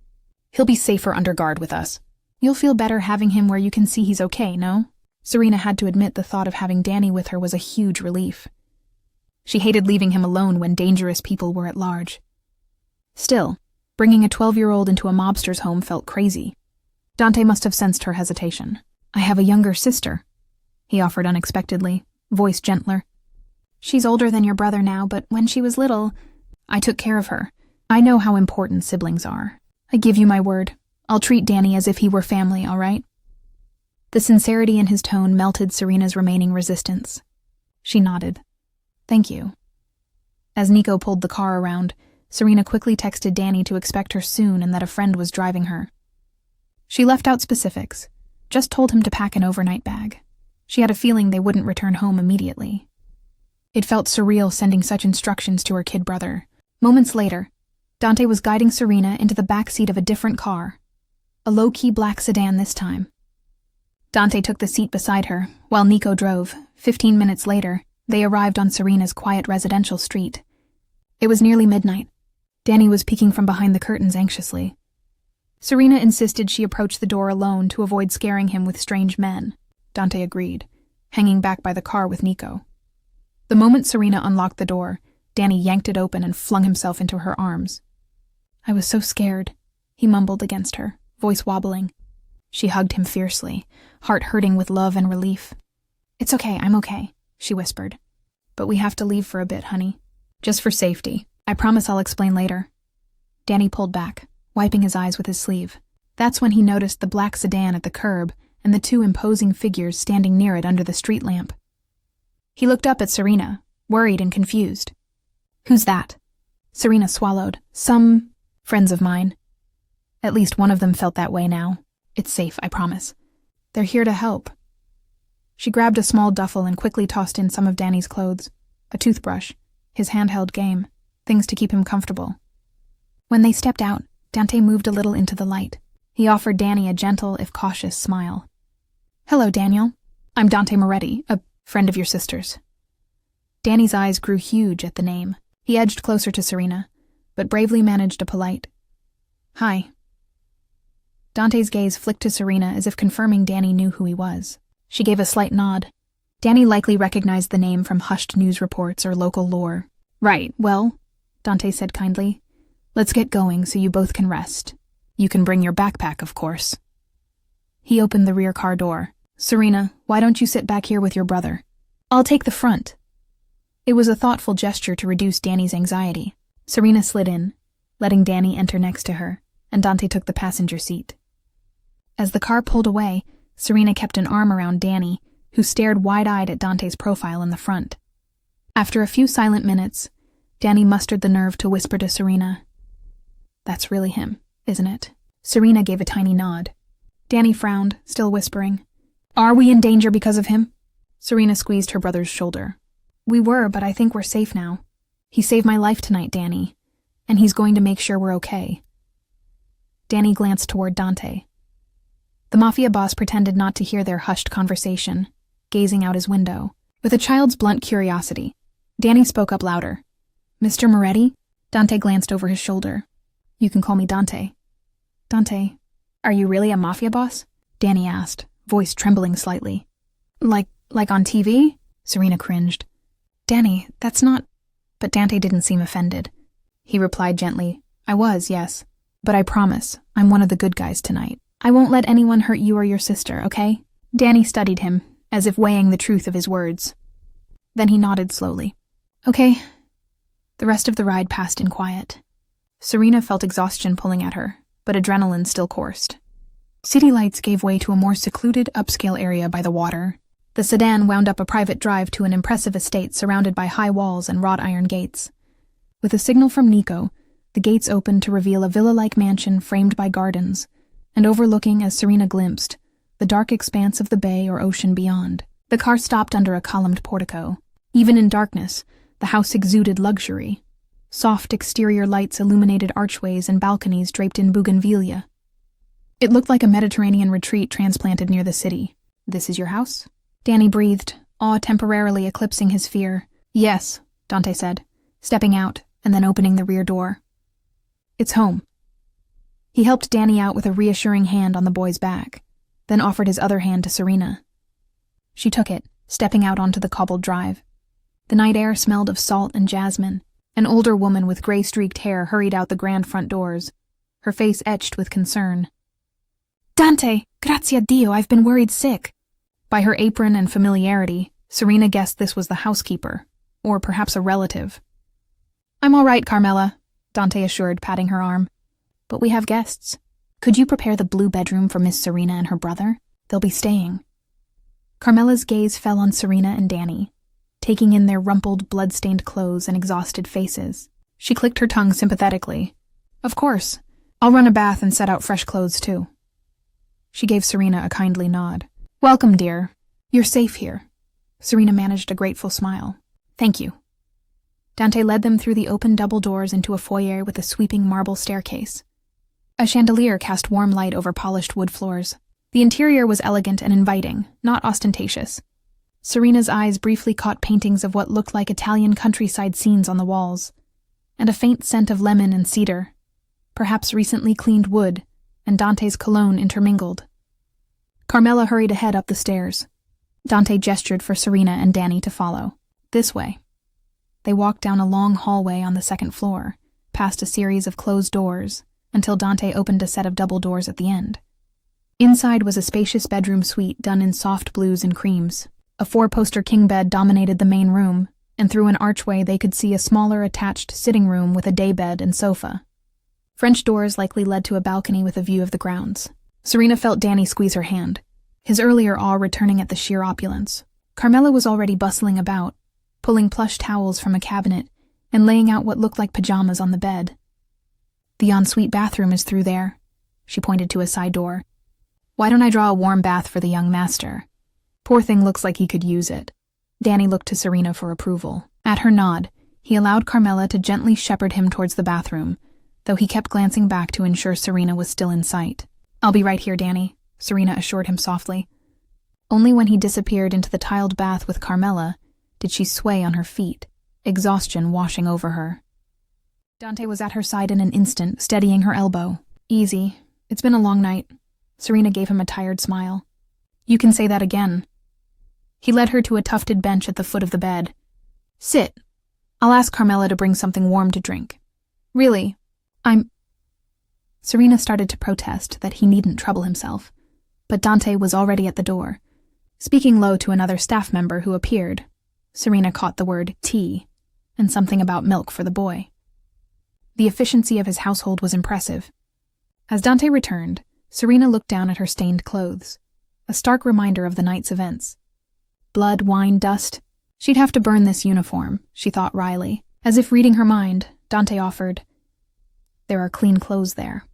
"He'll be safer under guard with us. You'll feel better having him where you can see he's okay, no?" Serena had to admit the thought of having Danny with her was a huge relief. She hated leaving him alone when dangerous people were at large. Still, bringing a 12-year-old into a mobster's home felt crazy. Dante must have sensed her hesitation. "I have a younger sister," he offered unexpectedly, voice gentler. "She's older than your brother now, but when she was little, I took care of her. I know how important siblings are. I give you my word. I'll treat Danny as if he were family, all right?" The sincerity in his tone melted Serena's remaining resistance. She nodded. "Thank you." As Nico pulled the car around, Serena quickly texted Danny to expect her soon and that a friend was driving her. She left out specifics, just told him to pack an overnight bag. She had a feeling they wouldn't return home immediately. It felt surreal sending such instructions to her kid brother. Moments later, Dante was guiding Serena into the back seat of a different car, a low-key black sedan this time. Dante took the seat beside her, while Nico drove. 15 minutes later, they arrived on Serena's quiet residential street. It was nearly midnight. Danny was peeking from behind the curtains anxiously. Serena insisted she approach the door alone to avoid scaring him with strange men. Dante agreed, hanging back by the car with Nico. The moment Serena unlocked the door, Danny yanked it open and flung himself into her arms. "I was so scared," he mumbled against her, voice wobbling. She hugged him fiercely, heart hurting with love and relief. "It's okay, I'm okay," she whispered. "But we have to leave for a bit, honey. Just for safety. I promise I'll explain later." Danny pulled back, wiping his eyes with his sleeve. That's when he noticed the black sedan at the curb and the two imposing figures standing near it under the street lamp. He looked up at Serena, worried and confused. "Who's that?" Serena swallowed. "Some friends of mine." At least one of them felt that way now. "It's safe, I promise. They're here to help." She grabbed a small duffel and quickly tossed in some of Danny's clothes, a toothbrush, his handheld game, things to keep him comfortable. When they stepped out, Dante moved a little into the light. He offered Danny a gentle, if cautious, smile. "Hello, Daniel. I'm Dante Moretti, a friend of your sister's." Danny's eyes grew huge at the name. He edged closer to Serena, but bravely managed a polite, "Hi." Dante's gaze flicked to Serena as if confirming Danny knew who he was. She gave a slight nod. Danny likely recognized the name from hushed news reports or local lore. "Right, well," Dante said kindly, "let's get going so you both can rest. You can bring your backpack, of course." He opened the rear car door. "Serena, why don't you sit back here with your brother? I'll take the front." It was a thoughtful gesture to reduce Danny's anxiety. Serena slid in, letting Danny enter next to her, and Dante took the passenger seat. As the car pulled away, Serena kept an arm around Danny, who stared wide-eyed at Dante's profile in the front. After a few silent minutes, Danny mustered the nerve to whisper to Serena, "That's really him, isn't it?" Serena gave a tiny nod. Danny frowned, still whispering, "Are we in danger because of him?" Serena squeezed her brother's shoulder. "We were, but I think we're safe now. He saved my life tonight, Danny, and he's going to make sure we're okay." Danny glanced toward Dante. The Mafia boss pretended not to hear their hushed conversation, gazing out his window. With a child's blunt curiosity, Danny spoke up louder. "Mr. Moretti?" Dante glanced over his shoulder. "You can call me Dante." "Dante, are you really a Mafia boss?" Danny asked, voice trembling slightly. Like on TV?" Serena cringed. "Danny, that's not—" But Dante didn't seem offended. He replied gently, "I was, yes. But I promise, I'm one of the good guys tonight. I won't let anyone hurt you or your sister, okay?" Danny studied him, as if weighing the truth of his words. Then he nodded slowly. "Okay." The rest of the ride passed in quiet. Serena felt exhaustion pulling at her, but adrenaline still coursed. City lights gave way to a more secluded, upscale area by the water. The sedan wound up a private drive to an impressive estate surrounded by high walls and wrought iron gates. With a signal from Nico, the gates opened to reveal a villa-like mansion framed by gardens, and overlooking, as Serena glimpsed, the dark expanse of the bay or ocean beyond. The car stopped under a columned portico. Even in darkness, the house exuded luxury. Soft exterior lights illuminated archways and balconies draped in bougainvillea. It looked like a Mediterranean retreat transplanted near the city. "This is your house?" Danny breathed, awe temporarily eclipsing his fear. "Yes," Dante said, stepping out and then opening the rear door. "It's home." He helped Danny out with a reassuring hand on the boy's back, then offered his other hand to Serena. She took it, stepping out onto the cobbled drive. The night air smelled of salt and jasmine. An older woman with gray-streaked hair hurried out the grand front doors, her face etched with concern. "Dante, grazie a Dio, I've been worried sick." By her apron and familiarity, Serena guessed this was the housekeeper, or perhaps a relative. "I'm all right, Carmela," Dante assured, patting her arm. "But we have guests. Could you prepare the blue bedroom for Miss Serena and her brother? They'll be staying." Carmela's gaze fell on Serena and Danny, taking in their rumpled, blood-stained clothes and exhausted faces. She clicked her tongue sympathetically. "Of course. I'll run a bath and set out fresh clothes, too." She gave Serena a kindly nod. "Welcome, dear. You're safe here." Serena managed a grateful smile. "Thank you." Dante led them through the open double doors into a foyer with a sweeping marble staircase. A chandelier cast warm light over polished wood floors. The interior was elegant and inviting, not ostentatious. Serena's eyes briefly caught paintings of what looked like Italian countryside scenes on the walls, and a faint scent of lemon and cedar, perhaps recently cleaned wood, and Dante's cologne intermingled. Carmela hurried ahead up the stairs. Dante gestured for Serena and Danny to follow. "This way." They walked down a long hallway on the second floor, past a series of closed doors, until Dante opened a set of double doors at the end. Inside was a spacious bedroom suite done in soft blues and creams. A 4-poster king bed dominated the main room, and through an archway they could see a smaller attached sitting room with a daybed and sofa. French doors likely led to a balcony with a view of the grounds. Serena felt Danny squeeze her hand, his earlier awe returning at the sheer opulence. Carmela was already bustling about, pulling plush towels from a cabinet and laying out what looked like pajamas on the bed. "The ensuite bathroom is through there," she pointed to a side door. "Why don't I draw a warm bath for the young master? Poor thing looks like he could use it." Danny looked to Serena for approval. At her nod, he allowed Carmela to gently shepherd him towards the bathroom, though he kept glancing back to ensure Serena was still in sight. "I'll be right here, Danny," Serena assured him softly. Only when he disappeared into the tiled bath with Carmela did she sway on her feet, exhaustion washing over her. Dante was at her side in an instant, steadying her elbow. "Easy. It's been a long night." Serena gave him a tired smile. "You can say that again." He led her to a tufted bench at the foot of the bed. "Sit. I'll ask Carmela to bring something warm to drink." "Really? Serena started to protest that he needn't trouble himself, but Dante was already at the door. Speaking low to another staff member who appeared, Serena caught the word tea and something about milk for the boy. The efficiency of his household was impressive. As Dante returned, Serena looked down at her stained clothes, a stark reminder of the night's events. Blood, wine, dust. She'd have to burn this uniform, she thought wryly. As if reading her mind, Dante offered, "There are clean clothes there."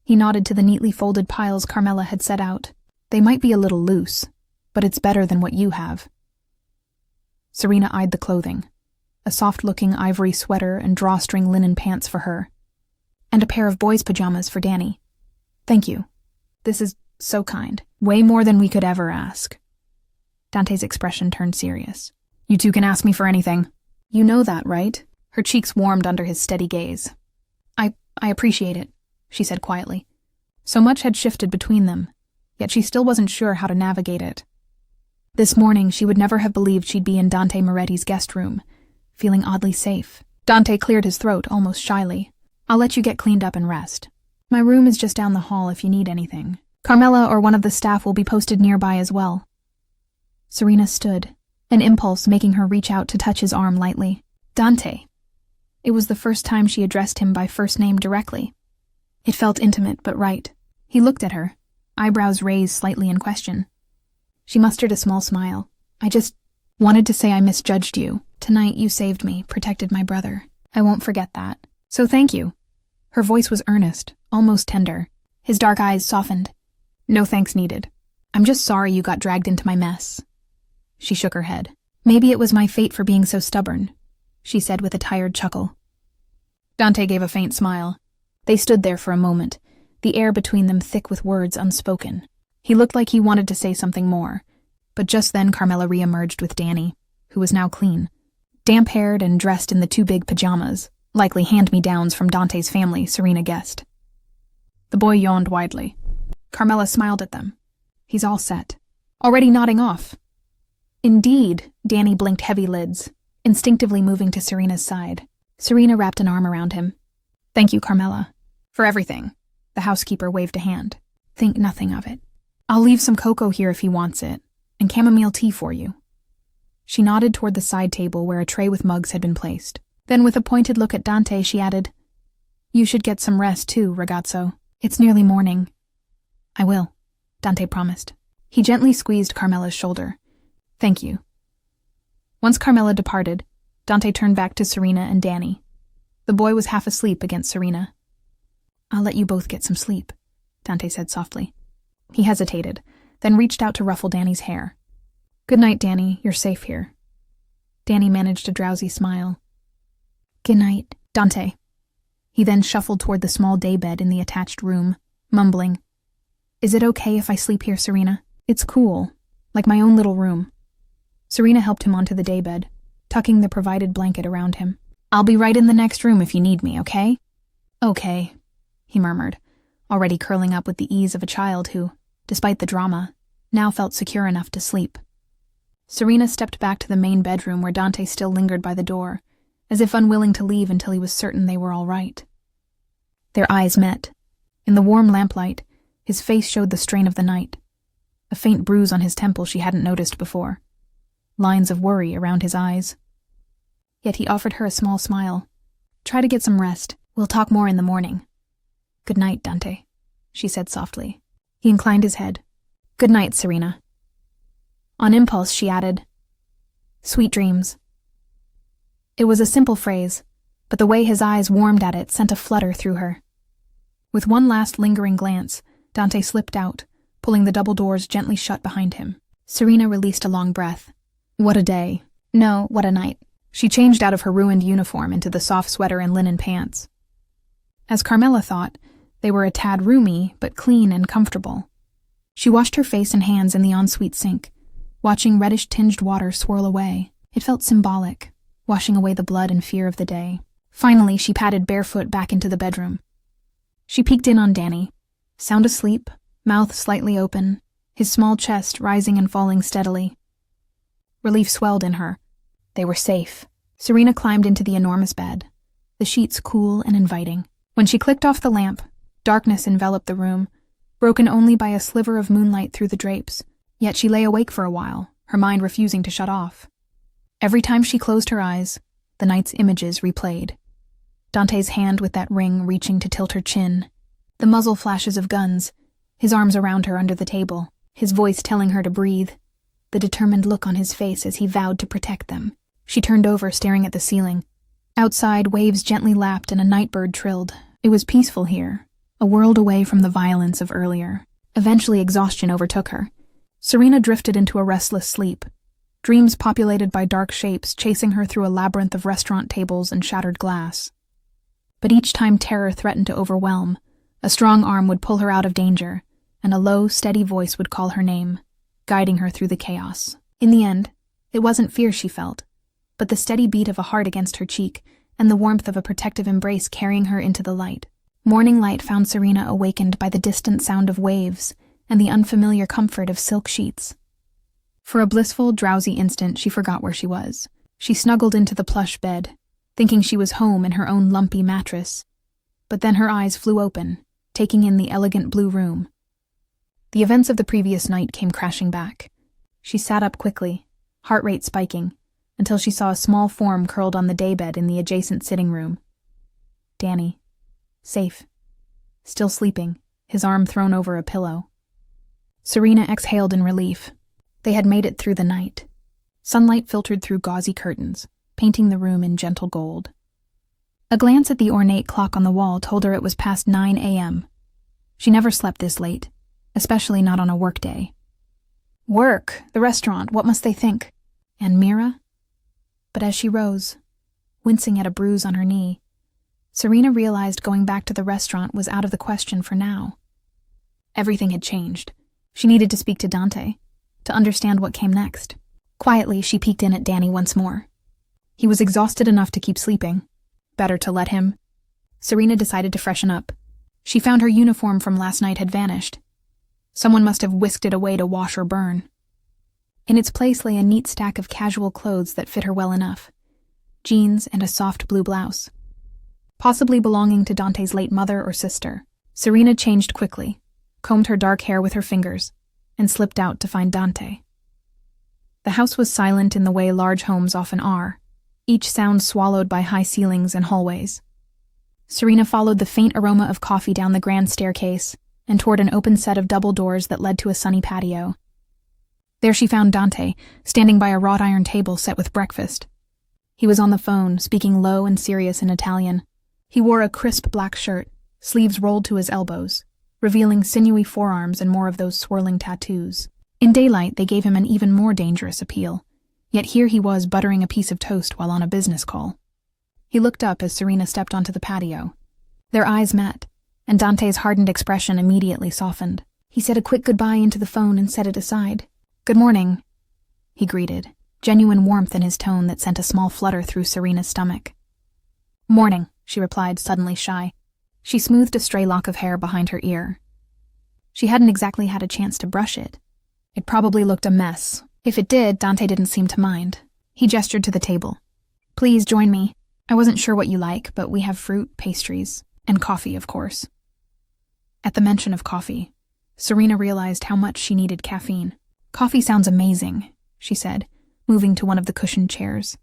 He nodded to the neatly folded piles Carmela had set out. "They might be a little loose, but it's better than what you have." Serena eyed the clothing, a soft-looking ivory sweater and drawstring linen pants for her, and a pair of boys' pajamas for Danny. "Thank you. This is so kind. Way more than we could ever ask." Dante's expression turned serious. "You two can ask me for anything." "You know that, right?" Her cheeks warmed under his steady gaze. I appreciate it," she said quietly. So much had shifted between them, yet she still wasn't sure how to navigate it. This morning she would never have believed she'd be in Dante Moretti's guest room, feeling oddly safe. Dante cleared his throat almost shyly. "I'll let you get cleaned up and rest. My room is just down the hall if you need anything. Carmela or one of the staff will be posted nearby as well." Serena stood, an impulse making her reach out to touch his arm lightly. "Dante." It was the first time she addressed him by first name directly. It felt intimate but right. He looked at her, eyebrows raised slightly in question. She mustered a small smile. "I just wanted to say I misjudged you. Tonight you saved me, protected my brother. I won't forget that. So thank you." Her voice was earnest, almost tender. His dark eyes softened. "No thanks needed. I'm just sorry you got dragged into my mess." She shook her head. "Maybe it was my fate for being so stubborn," she said with a tired chuckle. Dante gave a faint smile. They stood there for a moment, the air between them thick with words unspoken. He looked like he wanted to say something more, but just then Carmela re-emerged with Danny, who was now clean, damp-haired and dressed in the 2 big pajamas, likely hand-me-downs from Dante's family, Serena guessed. The boy yawned widely. Carmela smiled at them. "He's all set. Already nodding off," Indeed, Danny blinked heavy lids, instinctively moving to Serena's side. Serena wrapped an arm around him. Thank you, Carmela. For everything. The housekeeper waved a hand. Think nothing of it. I'll leave some cocoa here if he wants it, and chamomile tea for you. She nodded toward the side table where a tray with mugs had been placed. Then with a pointed look at Dante, she added, You should get some rest too, ragazzo. It's nearly morning. I will, Dante promised. He gently squeezed Carmela's shoulder. Thank you. Once Carmela departed, Dante turned back to Serena and Danny. The boy was half asleep against Serena. I'll let you both get some sleep, Dante said softly. He hesitated, then reached out to ruffle Danny's hair. Good night, Danny. You're safe here. Danny managed a drowsy smile. Good night, Dante. He then shuffled toward the small daybed in the attached room, mumbling, Is it okay if I sleep here, Serena? It's cool, like my own little room. Serena helped him onto the daybed, tucking the provided blanket around him. I'll be right in the next room if you need me, okay? Okay, he murmured, already curling up with the ease of a child who, despite the drama, now felt secure enough to sleep. Serena stepped back to the main bedroom where Dante still lingered by the door, as if unwilling to leave until he was certain they were all right. Their eyes met. In the warm lamplight, his face showed the strain of the night. A faint bruise on his temple she hadn't noticed before. Lines of worry around his eyes. Yet he offered her a small smile. Try to get some rest. We'll talk more in the morning. Good night, Dante, she said softly. He inclined his head. Good night, Serena. On impulse, she added, Sweet dreams. It was a simple phrase, but the way his eyes warmed at it sent a flutter through her. With one last lingering glance, Dante slipped out, pulling the double doors gently shut behind him. Serena released a long breath. What a day. No, what a night. She changed out of her ruined uniform into the soft sweater and linen pants. As Carmela thought, they were a tad roomy, but clean and comfortable. She washed her face and hands in the ensuite sink, watching reddish-tinged water swirl away. It felt symbolic, washing away the blood and fear of the day. Finally, she padded barefoot back into the bedroom. She peeked in on Danny, sound asleep, mouth slightly open, his small chest rising and falling steadily. Relief swelled in her. They were safe. Serena climbed into the enormous bed, the sheets cool and inviting. When she clicked off the lamp, darkness enveloped the room, broken only by a sliver of moonlight through the drapes. Yet she lay awake for a while, her mind refusing to shut off. Every time she closed her eyes, the night's images replayed. Dante's hand with that ring reaching to tilt her chin, the muzzle flashes of guns, his arms around her under the table, his voice telling her to breathe, the determined look on his face as he vowed to protect them. She turned over, staring at the ceiling. Outside, waves gently lapped and a nightbird trilled. It was peaceful here, a world away from the violence of earlier. Eventually, exhaustion overtook her. Serena drifted into a restless sleep, dreams populated by dark shapes chasing her through a labyrinth of restaurant tables and shattered glass. But each time terror threatened to overwhelm, a strong arm would pull her out of danger, and a low, steady voice would call her name, guiding her through the chaos. In the end, it wasn't fear she felt, but the steady beat of a heart against her cheek and the warmth of a protective embrace carrying her into the light. Morning light found Serena awakened by the distant sound of waves and the unfamiliar comfort of silk sheets. For a blissful, drowsy instant, she forgot where she was. She snuggled into the plush bed, thinking she was home in her own lumpy mattress. But then her eyes flew open, taking in the elegant blue room. The events of the previous night came crashing back. She sat up quickly, heart rate spiking, until she saw a small form curled on the daybed in the adjacent sitting room. Danny. Safe. Still sleeping, his arm thrown over a pillow. Serena exhaled in relief. They had made it through the night. Sunlight filtered through gauzy curtains, painting the room in gentle gold. A glance at the ornate clock on the wall told her it was past 9 a.m. She never slept this late, especially not on a workday. Work, the restaurant, what must they think? And Mira? But as she rose, wincing at a bruise on her knee, Serena realized going back to the restaurant was out of the question for now. Everything had changed. She needed to speak to Dante, to understand what came next. Quietly, she peeked in at Danny once more. He was exhausted enough to keep sleeping. Better to let him. Serena decided to freshen up. She found her uniform from last night had vanished. Someone must have whisked it away to wash or burn. In its place lay a neat stack of casual clothes that fit her well enough. Jeans and a soft blue blouse. Possibly belonging to Dante's late mother or sister. Serena changed quickly, combed her dark hair with her fingers, and slipped out to find Dante. The house was silent in the way large homes often are, each sound swallowed by high ceilings and hallways. Serena followed the faint aroma of coffee down the grand staircase and toward an open set of double doors that led to a sunny patio. There she found Dante, standing by a wrought iron table set with breakfast. He was on the phone, speaking low and serious in Italian. He wore a crisp black shirt, sleeves rolled to his elbows, revealing sinewy forearms and more of those swirling tattoos. In daylight, they gave him an even more dangerous appeal, yet here he was buttering a piece of toast while on a business call. He looked up as Serena stepped onto the patio. Their eyes met, and Dante's hardened expression immediately softened. He said a quick goodbye into the phone and set it aside. "Good morning," he greeted, genuine warmth in his tone that sent a small flutter through Serena's stomach. "Morning," she replied, suddenly shy. She smoothed a stray lock of hair behind her ear. She hadn't exactly had a chance to brush it. It probably looked a mess. If it did, Dante didn't seem to mind. He gestured to the table. "Please join me. I wasn't sure what you like, but we have fruit, pastries, and coffee, of course." At the mention of coffee, Serena realized how much she needed caffeine. "Coffee sounds amazing," she said, moving to one of the cushioned chairs.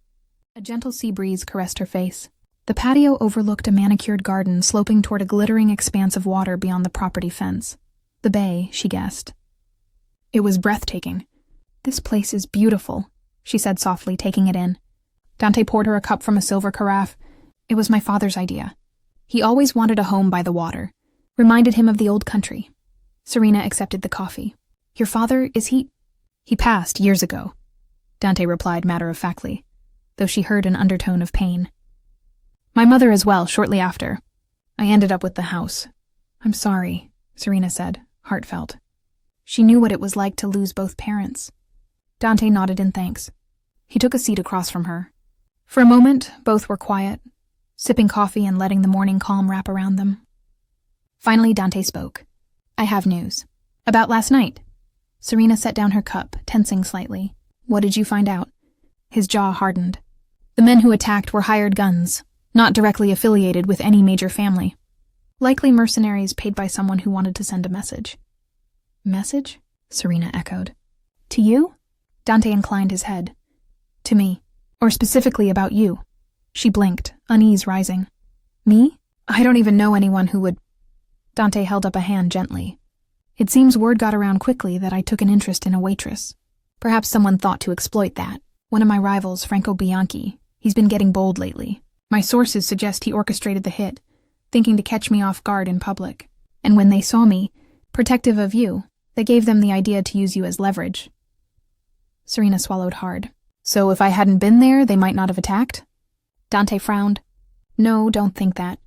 A gentle sea breeze caressed her face. The patio overlooked a manicured garden sloping toward a glittering expanse of water beyond the property fence. The bay, she guessed. It was breathtaking. "This place is beautiful," she said softly, taking it in. Dante poured her a cup from a silver carafe. "It was my father's idea. He always wanted a home by the water. Reminded him of the old country." Serena accepted the coffee. "Your father, is he—" "He passed years ago," Dante replied matter-of-factly, though she heard an undertone of pain. "My mother as well, shortly after. I ended up with the house." "I'm sorry," Serena said, heartfelt. She knew what it was like to lose both parents. Dante nodded in thanks. He took a seat across from her. For a moment, both were quiet, sipping coffee and letting the morning calm wrap around them. Finally, Dante spoke. "I have news. About last night." Serena set down her cup, tensing slightly. "What did you find out?" His jaw hardened. "The men who attacked were hired guns, not directly affiliated with any major family. Likely mercenaries paid by someone who wanted to send a message." "Message?" Serena echoed. "To you?" Dante inclined his head. "To me. Or specifically about you." She blinked, unease rising. "Me? I don't even know anyone who would—" Dante held up a hand gently. "It seems word got around quickly that I took an interest in a waitress. Perhaps someone thought to exploit that. One of my rivals, Franco Bianchi. He's been getting bold lately. My sources suggest he orchestrated the hit, thinking to catch me off guard in public. And when they saw me, protective of you, they gave them the idea to use you as leverage." Serena swallowed hard. "So if I hadn't been there, they might not have attacked?" Dante frowned. "No, don't think that.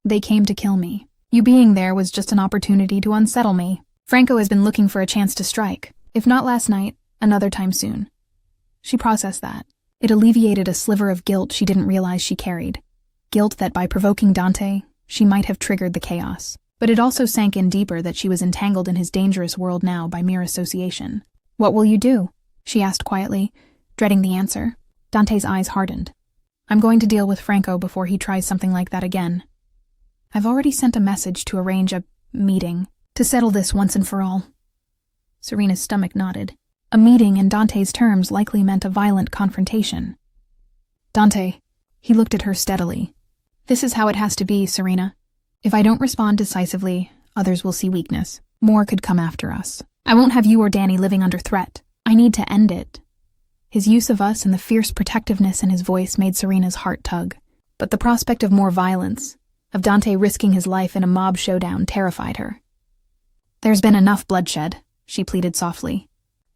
They came to kill me. You being there was just an opportunity to unsettle me. Franco has been looking for a chance to strike. If not last night, another time soon." She processed that. It alleviated a sliver of guilt she didn't realize she carried. Guilt that by provoking Dante, she might have triggered the chaos. But it also sank in deeper that she was entangled in his dangerous world now by mere association. "What will you do?" she asked quietly, dreading the answer. Dante's eyes hardened. "I'm going to deal with Franco before he tries something like that again. I've already sent a message to arrange a meeting to settle this once and for all." Serena's stomach nodded. A meeting in Dante's terms likely meant a violent confrontation. "Dante," he looked at her steadily. "This is how it has to be, Serena. If I don't respond decisively, others will see weakness. More could come after us. I won't have you or Danny living under threat. I need to end it." His use of us and the fierce protectiveness in his voice made Serena's heart tug. But the prospect of more violence, of Dante risking his life in a mob showdown, terrified her. "There's been enough bloodshed," she pleaded softly.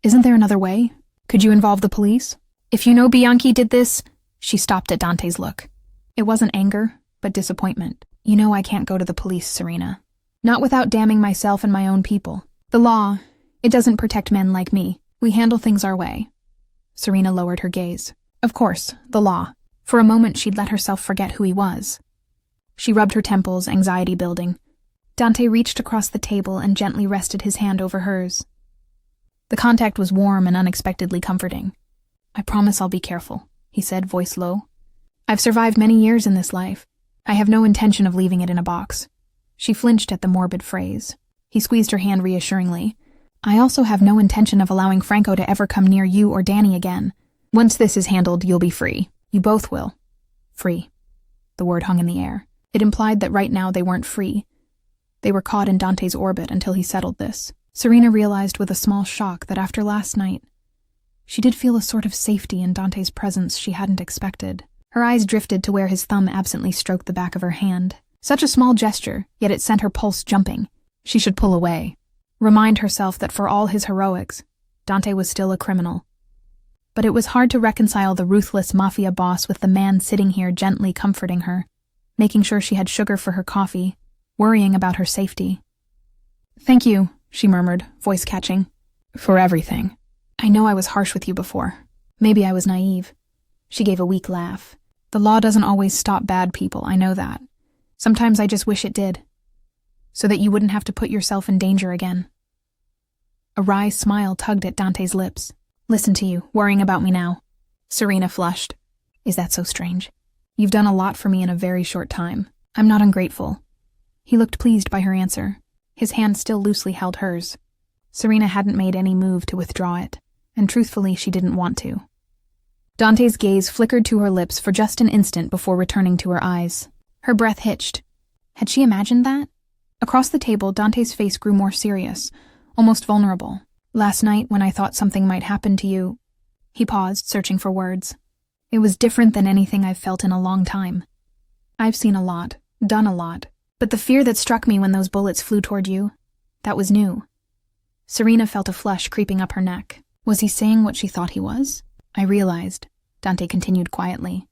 "Isn't there another way? Could you involve the police? If you know Bianchi did this—" She stopped at Dante's look. It wasn't anger, but disappointment. "You know I can't go to the police, Serena. Not without damning myself and my own people. The law, it doesn't protect men like me. We handle things our way." Serena lowered her gaze. Of course, the law. For a moment she'd let herself forget who he was. She rubbed her temples, anxiety building. Dante reached across the table and gently rested his hand over hers. The contact was warm and unexpectedly comforting. "I promise I'll be careful," he said, voice low. "I've survived many years in this life. I have no intention of leaving it in a box." She flinched at the morbid phrase. He squeezed her hand reassuringly. "I also have no intention of allowing Franco to ever come near you or Danny again. Once this is handled, you'll be free. You both will." Free. The word hung in the air. It implied that right now they weren't free. They were caught in Dante's orbit until he settled this. Serena realized with a small shock that after last night, she did feel a sort of safety in Dante's presence she hadn't expected. Her eyes drifted to where his thumb absently stroked the back of her hand. Such a small gesture, yet it sent her pulse jumping. She should pull away. Remind herself that for all his heroics, Dante was still a criminal. But it was hard to reconcile the ruthless Mafia boss with the man sitting here gently comforting her, making sure she had sugar for her coffee, worrying about her safety. "Thank you," she murmured, voice catching. "For everything. I know I was harsh with you before. Maybe I was naive." She gave a weak laugh. "The law doesn't always stop bad people, I know that. Sometimes I just wish it did. So that you wouldn't have to put yourself in danger again." A wry smile tugged at Dante's lips. "Listen to you, worrying about me now." Serena flushed. "Is that so strange? You've done a lot for me in a very short time. I'm not ungrateful." He looked pleased by her answer. His hand still loosely held hers. Serena hadn't made any move to withdraw it, and truthfully she didn't want to. Dante's gaze flickered to her lips for just an instant before returning to her eyes. Her breath hitched. Had she imagined that? Across the table, Dante's face grew more serious, almost vulnerable. "Last night, when I thought something might happen to you..." He paused, searching for words. "It was different than anything I've felt in a long time. I've seen a lot, done a lot, but the fear that struck me when those bullets flew toward you, that was new." Serena felt a flush creeping up her neck. Was he saying what she thought he was? "I realized," Dante continued quietly,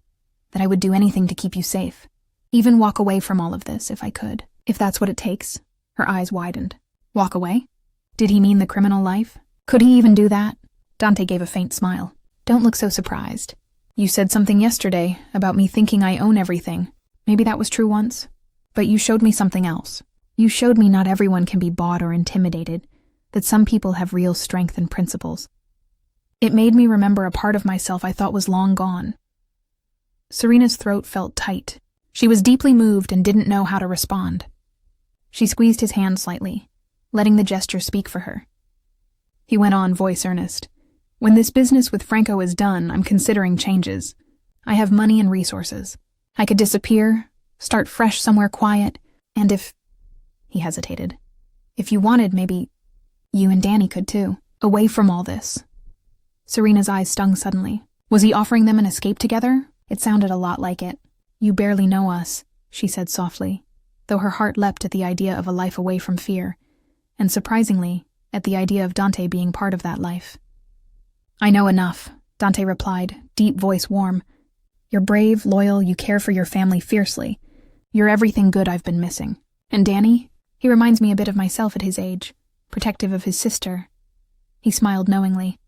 "that I would do anything to keep you safe. Even walk away from all of this, if I could. If that's what it takes." Her eyes widened. Walk away? Did he mean the criminal life? Could he even do that? Dante gave a faint smile. "Don't look so surprised. You said something yesterday about me thinking I own everything. Maybe that was true once. But you showed me something else. You showed me not everyone can be bought or intimidated, that some people have real strength and principles. It made me remember a part of myself I thought was long gone." Serena's throat felt tight. She was deeply moved and didn't know how to respond. She squeezed his hand slightly, letting the gesture speak for her. He went on, voice earnest. "When this business with Franco is done, I'm considering changes. I have money and resources. I could disappear, start fresh somewhere quiet, and if..." He hesitated. "If you wanted, maybe you and Danny could too. Away from all this." Serena's eyes stung suddenly. Was he offering them an escape together? It sounded a lot like it. "You barely know us," she said softly, though her heart leapt at the idea of a life away from fear, and surprisingly, at the idea of Dante being part of that life. "I know enough," Dante replied, deep voice warm. "You're brave, loyal, you care for your family fiercely. You're everything good I've been missing. And Danny? He reminds me a bit of myself at his age, protective of his sister." He smiled knowingly.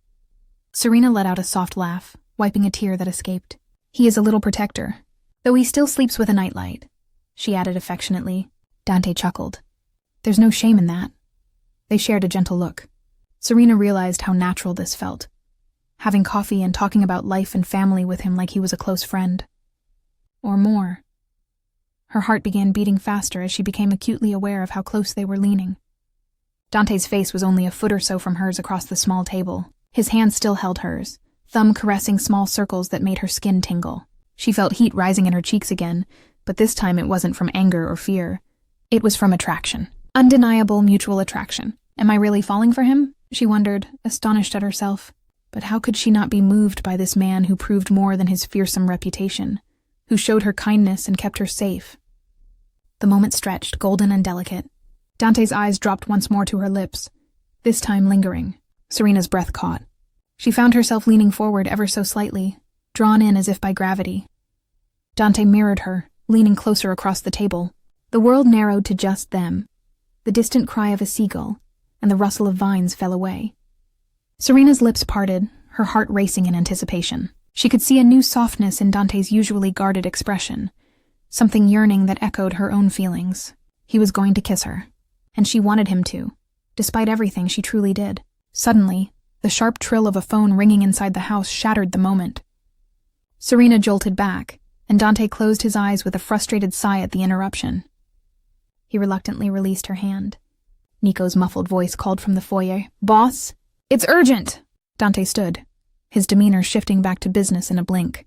Serena let out a soft laugh, wiping a tear that escaped. "He is a little protector, though he still sleeps with a nightlight," she added affectionately. Dante chuckled. "There's no shame in that." They shared a gentle look. Serena realized how natural this felt, having coffee and talking about life and family with him like he was a close friend. Or more. Her heart began beating faster as she became acutely aware of how close they were leaning. Dante's face was only a foot or so from hers across the small table. His hand still held hers, thumb caressing small circles that made her skin tingle. She felt heat rising in her cheeks again, but this time it wasn't from anger or fear. It was from attraction. Undeniable mutual attraction. Am I really falling for him? She wondered, astonished at herself. But how could she not be moved by this man who proved more than his fearsome reputation, who showed her kindness and kept her safe? The moment stretched, golden and delicate. Dante's eyes dropped once more to her lips, this time lingering. Serena's breath caught. She found herself leaning forward ever so slightly, drawn in as if by gravity. Dante mirrored her, leaning closer across the table. The world narrowed to just them. The distant cry of a seagull and the rustle of vines fell away. Serena's lips parted, her heart racing in anticipation. She could see a new softness in Dante's usually guarded expression, something yearning that echoed her own feelings. He was going to kiss her, and she wanted him to, despite everything she truly did. Suddenly, The sharp trill of a phone ringing inside the house shattered the moment. Serena jolted back, and Dante closed his eyes with a frustrated sigh at the interruption. He reluctantly released her hand. Nico's muffled voice called from the foyer, "Boss? It's urgent!" Dante stood, his demeanor shifting back to business in a blink.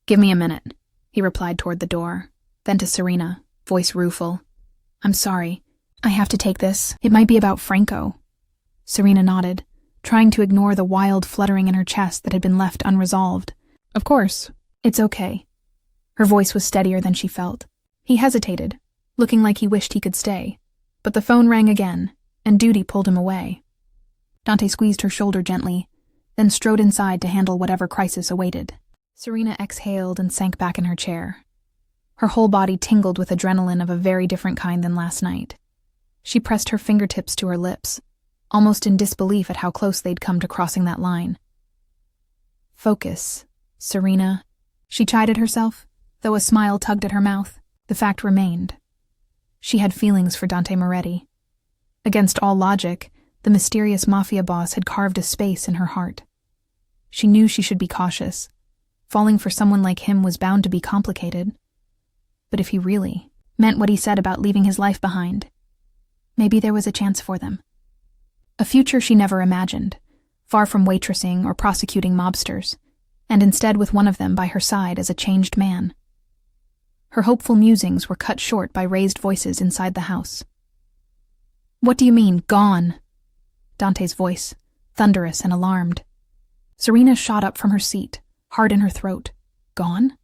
"Give me a minute," he replied toward the door. Then to Serena, voice rueful, "I'm sorry. I have to take this. It might be about Franco." Serena nodded, trying to ignore the wild fluttering in her chest that had been left unresolved. "Of course. It's okay." Her voice was steadier than she felt. He hesitated, looking like he wished he could stay. But the phone rang again, and duty pulled him away. Dante squeezed her shoulder gently, then strode inside to handle whatever crisis awaited. Serena exhaled and sank back in her chair. Her whole body tingled with adrenaline of a very different kind than last night. She pressed her fingertips to her lips, almost in disbelief at how close they'd come to crossing that line. "Focus, Serena," she chided herself, though a smile tugged at her mouth. The fact remained. She had feelings for Dante Moretti. Against all logic, the mysterious Mafia boss had carved a space in her heart. She knew she should be cautious. Falling for someone like him was bound to be complicated. But if he really meant what he said about leaving his life behind, maybe there was a chance for them. A future she never imagined, far from waitressing or prosecuting mobsters, and instead with one of them by her side as a changed man. Her hopeful musings were cut short by raised voices inside the house. "What do you mean, gone?" Dante's voice, thunderous and alarmed. Serena shot up from her seat, heart in her throat. Gone?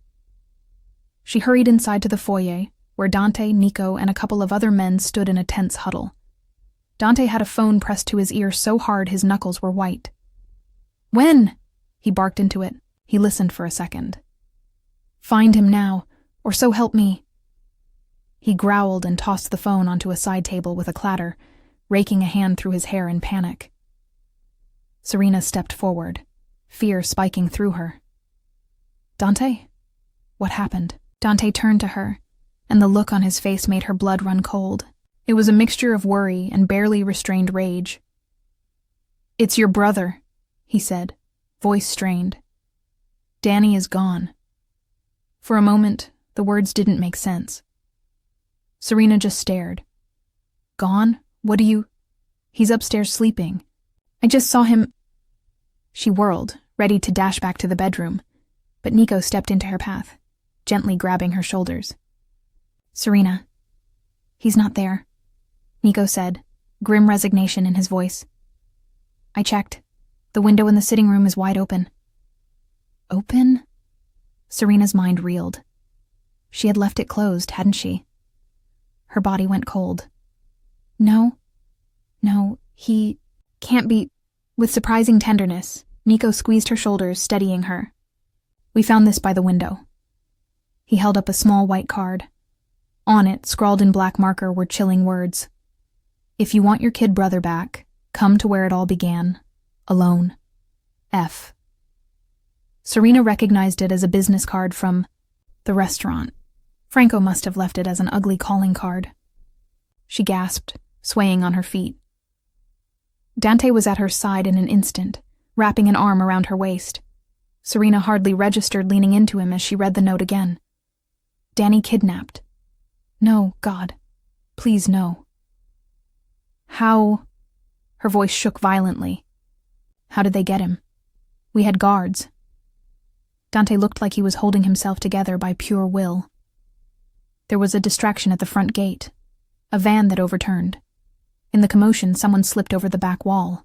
She hurried inside to the foyer, where Dante, Nico, and a couple of other men stood in a tense huddle. Dante had a phone pressed to his ear so hard his knuckles were white. "When?" He barked into it. He listened for a second. "Find him now, or so help me." He growled and tossed the phone onto a side table with a clatter, raking a hand through his hair in panic. Serena stepped forward, fear spiking through her. "Dante? What happened?" Dante turned to her, and the look on his face made her blood run cold. It was a mixture of worry and barely restrained rage. "It's your brother," he said, voice strained. "Danny is gone." For a moment, the words didn't make sense. Serena just stared. "Gone? What do you—" "He's upstairs sleeping. I just saw him—" She whirled, ready to dash back to the bedroom, but Nico stepped into her path, gently grabbing her shoulders. "Serena, he's not there," Nico said, grim resignation in his voice. "I checked. The window in the sitting room is wide open." "Open?" Serena's mind reeled. She had left it closed, hadn't she? Her body went cold. No, he can't be." With surprising tenderness, Nico squeezed her shoulders, steadying her. "We found this by the window." He held up a small white card. On it, scrawled in black marker, were chilling words. "If you want your kid brother back, come to where it all began. Alone. F." Serena recognized it as a business card from the restaurant. Franco must have left it as an ugly calling card. She gasped, swaying on her feet. Dante was at her side in an instant, wrapping an arm around her waist. Serena hardly registered leaning into him as she read the note again. "Danny kidnapped. No, God. Please, no." "How?" Her voice shook violently. "How did they get him? We had guards." Dante looked like he was holding himself together by pure will. There was a distraction at the front gate, a van that overturned. In the commotion, someone slipped over the back wall.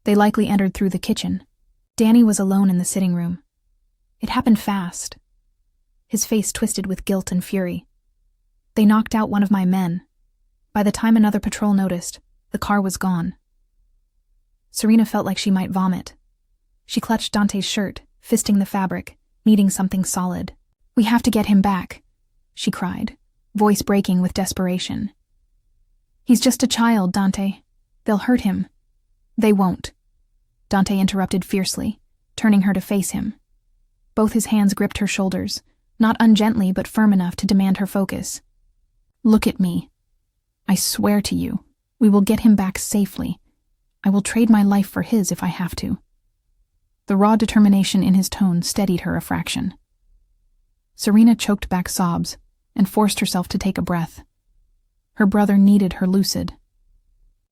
They likely entered through the kitchen. Danny was alone in the sitting room. It happened fast. His face twisted with guilt and fury. "They knocked out one of my men. By the time another patrol noticed, the car was gone." Serena felt like she might vomit. She clutched Dante's shirt, fisting the fabric, needing something solid. "We have to get him back," she cried, voice breaking with desperation. "He's just a child, Dante. They'll hurt him." "They won't," Dante interrupted fiercely, turning her to face him. Both his hands gripped her shoulders, not ungently but firm enough to demand her focus. "Look at me. I swear to you, we will get him back safely. I will trade my life for his if I have to. The raw determination in his tone steadied her a fraction. Serena choked back sobs and forced herself to take a breath. Her brother needed her lucid.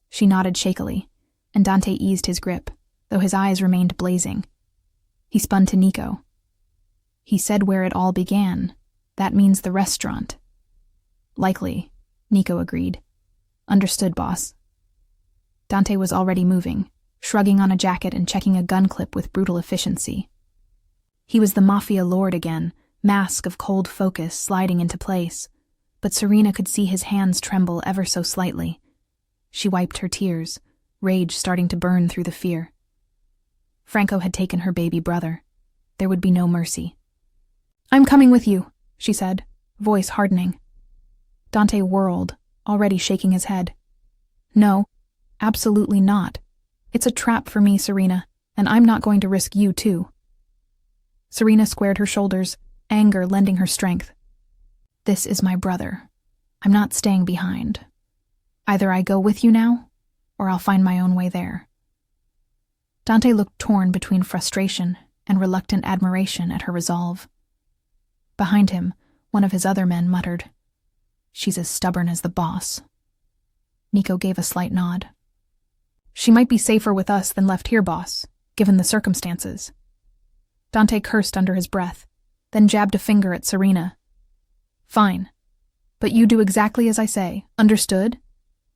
She nodded shakily, and Dante eased his grip, though his eyes remained blazing. He spun to Nico. He said where it all began. That means the restaurant. Likely, Nico agreed. Understood, boss. Dante was already moving, shrugging on a jacket and checking a gun clip with brutal efficiency. He was the Mafia lord again, mask of cold focus sliding into place, but Serena could see his hands tremble ever so slightly. She wiped her tears, rage starting to burn through the fear. Franco had taken her baby brother. There would be no mercy. I'm coming with you, she said, voice hardening. Dante whirled, already shaking his head. No, absolutely not. It's a trap for me, Serena, and I'm not going to risk you too. Serena squared her shoulders, anger lending her strength. This is my brother. I'm not staying behind. Either I go with you now, or I'll find my own way there. Dante looked torn between frustration and reluctant admiration at her resolve. Behind him, one of his other men muttered, She's as stubborn as the boss. Nico gave a slight nod. She might be safer with us than left here, boss, given the circumstances. Dante cursed under his breath, then jabbed a finger at Serena. Fine. But you do exactly as I say, understood?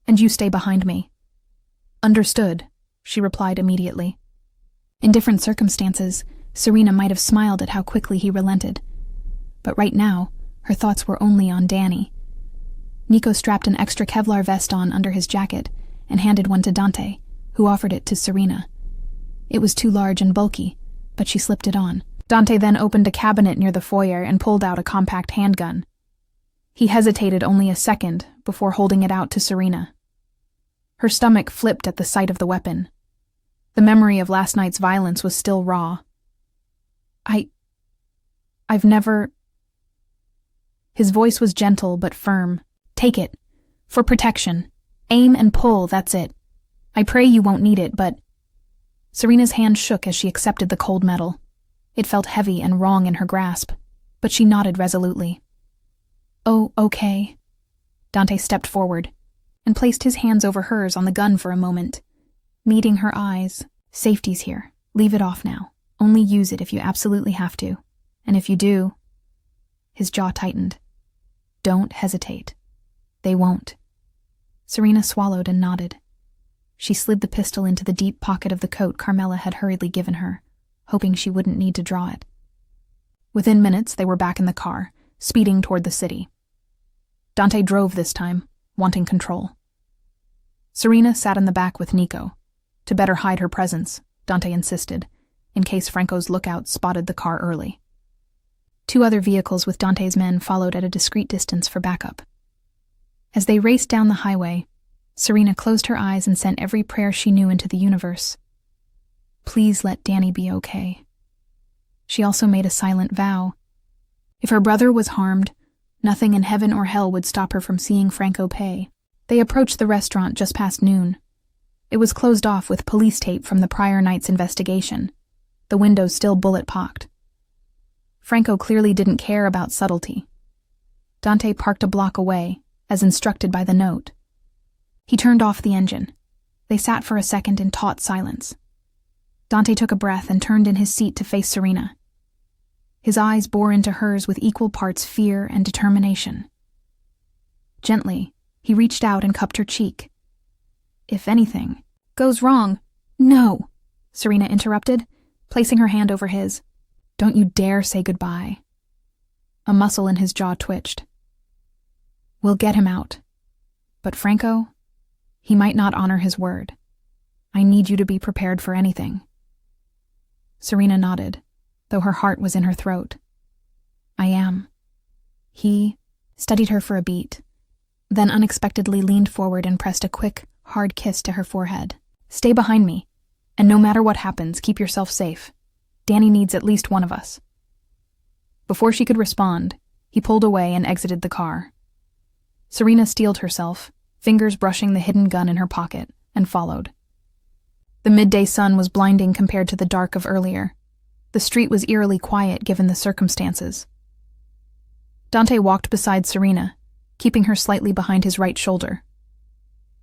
And you stay behind me. Understood, she replied immediately. In different circumstances, Serena might have smiled at how quickly he relented. But right now, her thoughts were only on Danny. Nico strapped an extra Kevlar vest on under his jacket and handed one to Dante, who offered it to Serena. It was too large and bulky, but she slipped it on. Dante then opened a cabinet near the foyer and pulled out a compact handgun. He hesitated only a second before holding it out to Serena. Her stomach flipped at the sight of the weapon. The memory of last night's violence was still raw. I've never... His voice was gentle but firm. Take it. For protection. Aim and pull, that's it. I pray you won't need it, but... Serena's hand shook as she accepted the cold metal. It felt heavy and wrong in her grasp, but she nodded resolutely. Oh, okay. Dante stepped forward and placed his hands over hers on the gun for a moment, meeting her eyes. Safety's here. Leave it off now. Only use it if you absolutely have to. And if you do... His jaw tightened. Don't hesitate. They won't. Serena swallowed and nodded. She slid the pistol into the deep pocket of the coat Carmela had hurriedly given her, hoping she wouldn't need to draw it. Within minutes, they were back in the car, speeding toward the city. Dante drove this time, wanting control. Serena sat in the back with Nico. To better hide her presence, Dante insisted, in case Franco's lookout spotted the car early. 2 other vehicles with Dante's men followed at a discreet distance for backup. As they raced down the highway, Serena closed her eyes and sent every prayer she knew into the universe. Please let Danny be okay. She also made a silent vow. If her brother was harmed, nothing in heaven or hell would stop her from seeing Franco pay. They approached the restaurant just past noon. It was closed off with police tape from the prior night's investigation, the windows still bullet-pocked. Franco clearly didn't care about subtlety. Dante parked a block away, as instructed by the note. He turned off the engine. They sat for a second in taut silence. Dante took a breath and turned in his seat to face Serena. His eyes bore into hers with equal parts fear and determination. Gently, he reached out and cupped her cheek. If anything goes wrong... No, Serena interrupted, placing her hand over his. Don't you dare say goodbye. A muscle in his jaw twitched. We'll get him out. But Franco, he might not honor his word. I need you to be prepared for anything. Serena nodded, though her heart was in her throat. I am. He studied her for a beat, then unexpectedly leaned forward and pressed a quick, hard kiss to her forehead. Stay behind me, and no matter what happens, keep yourself safe. Danny needs at least one of us. Before she could respond, he pulled away and exited the car. Serena steeled herself, fingers brushing the hidden gun in her pocket, and followed. The midday sun was blinding compared to the dark of earlier. The street was eerily quiet given the circumstances. Dante walked beside Serena, keeping her slightly behind his right shoulder.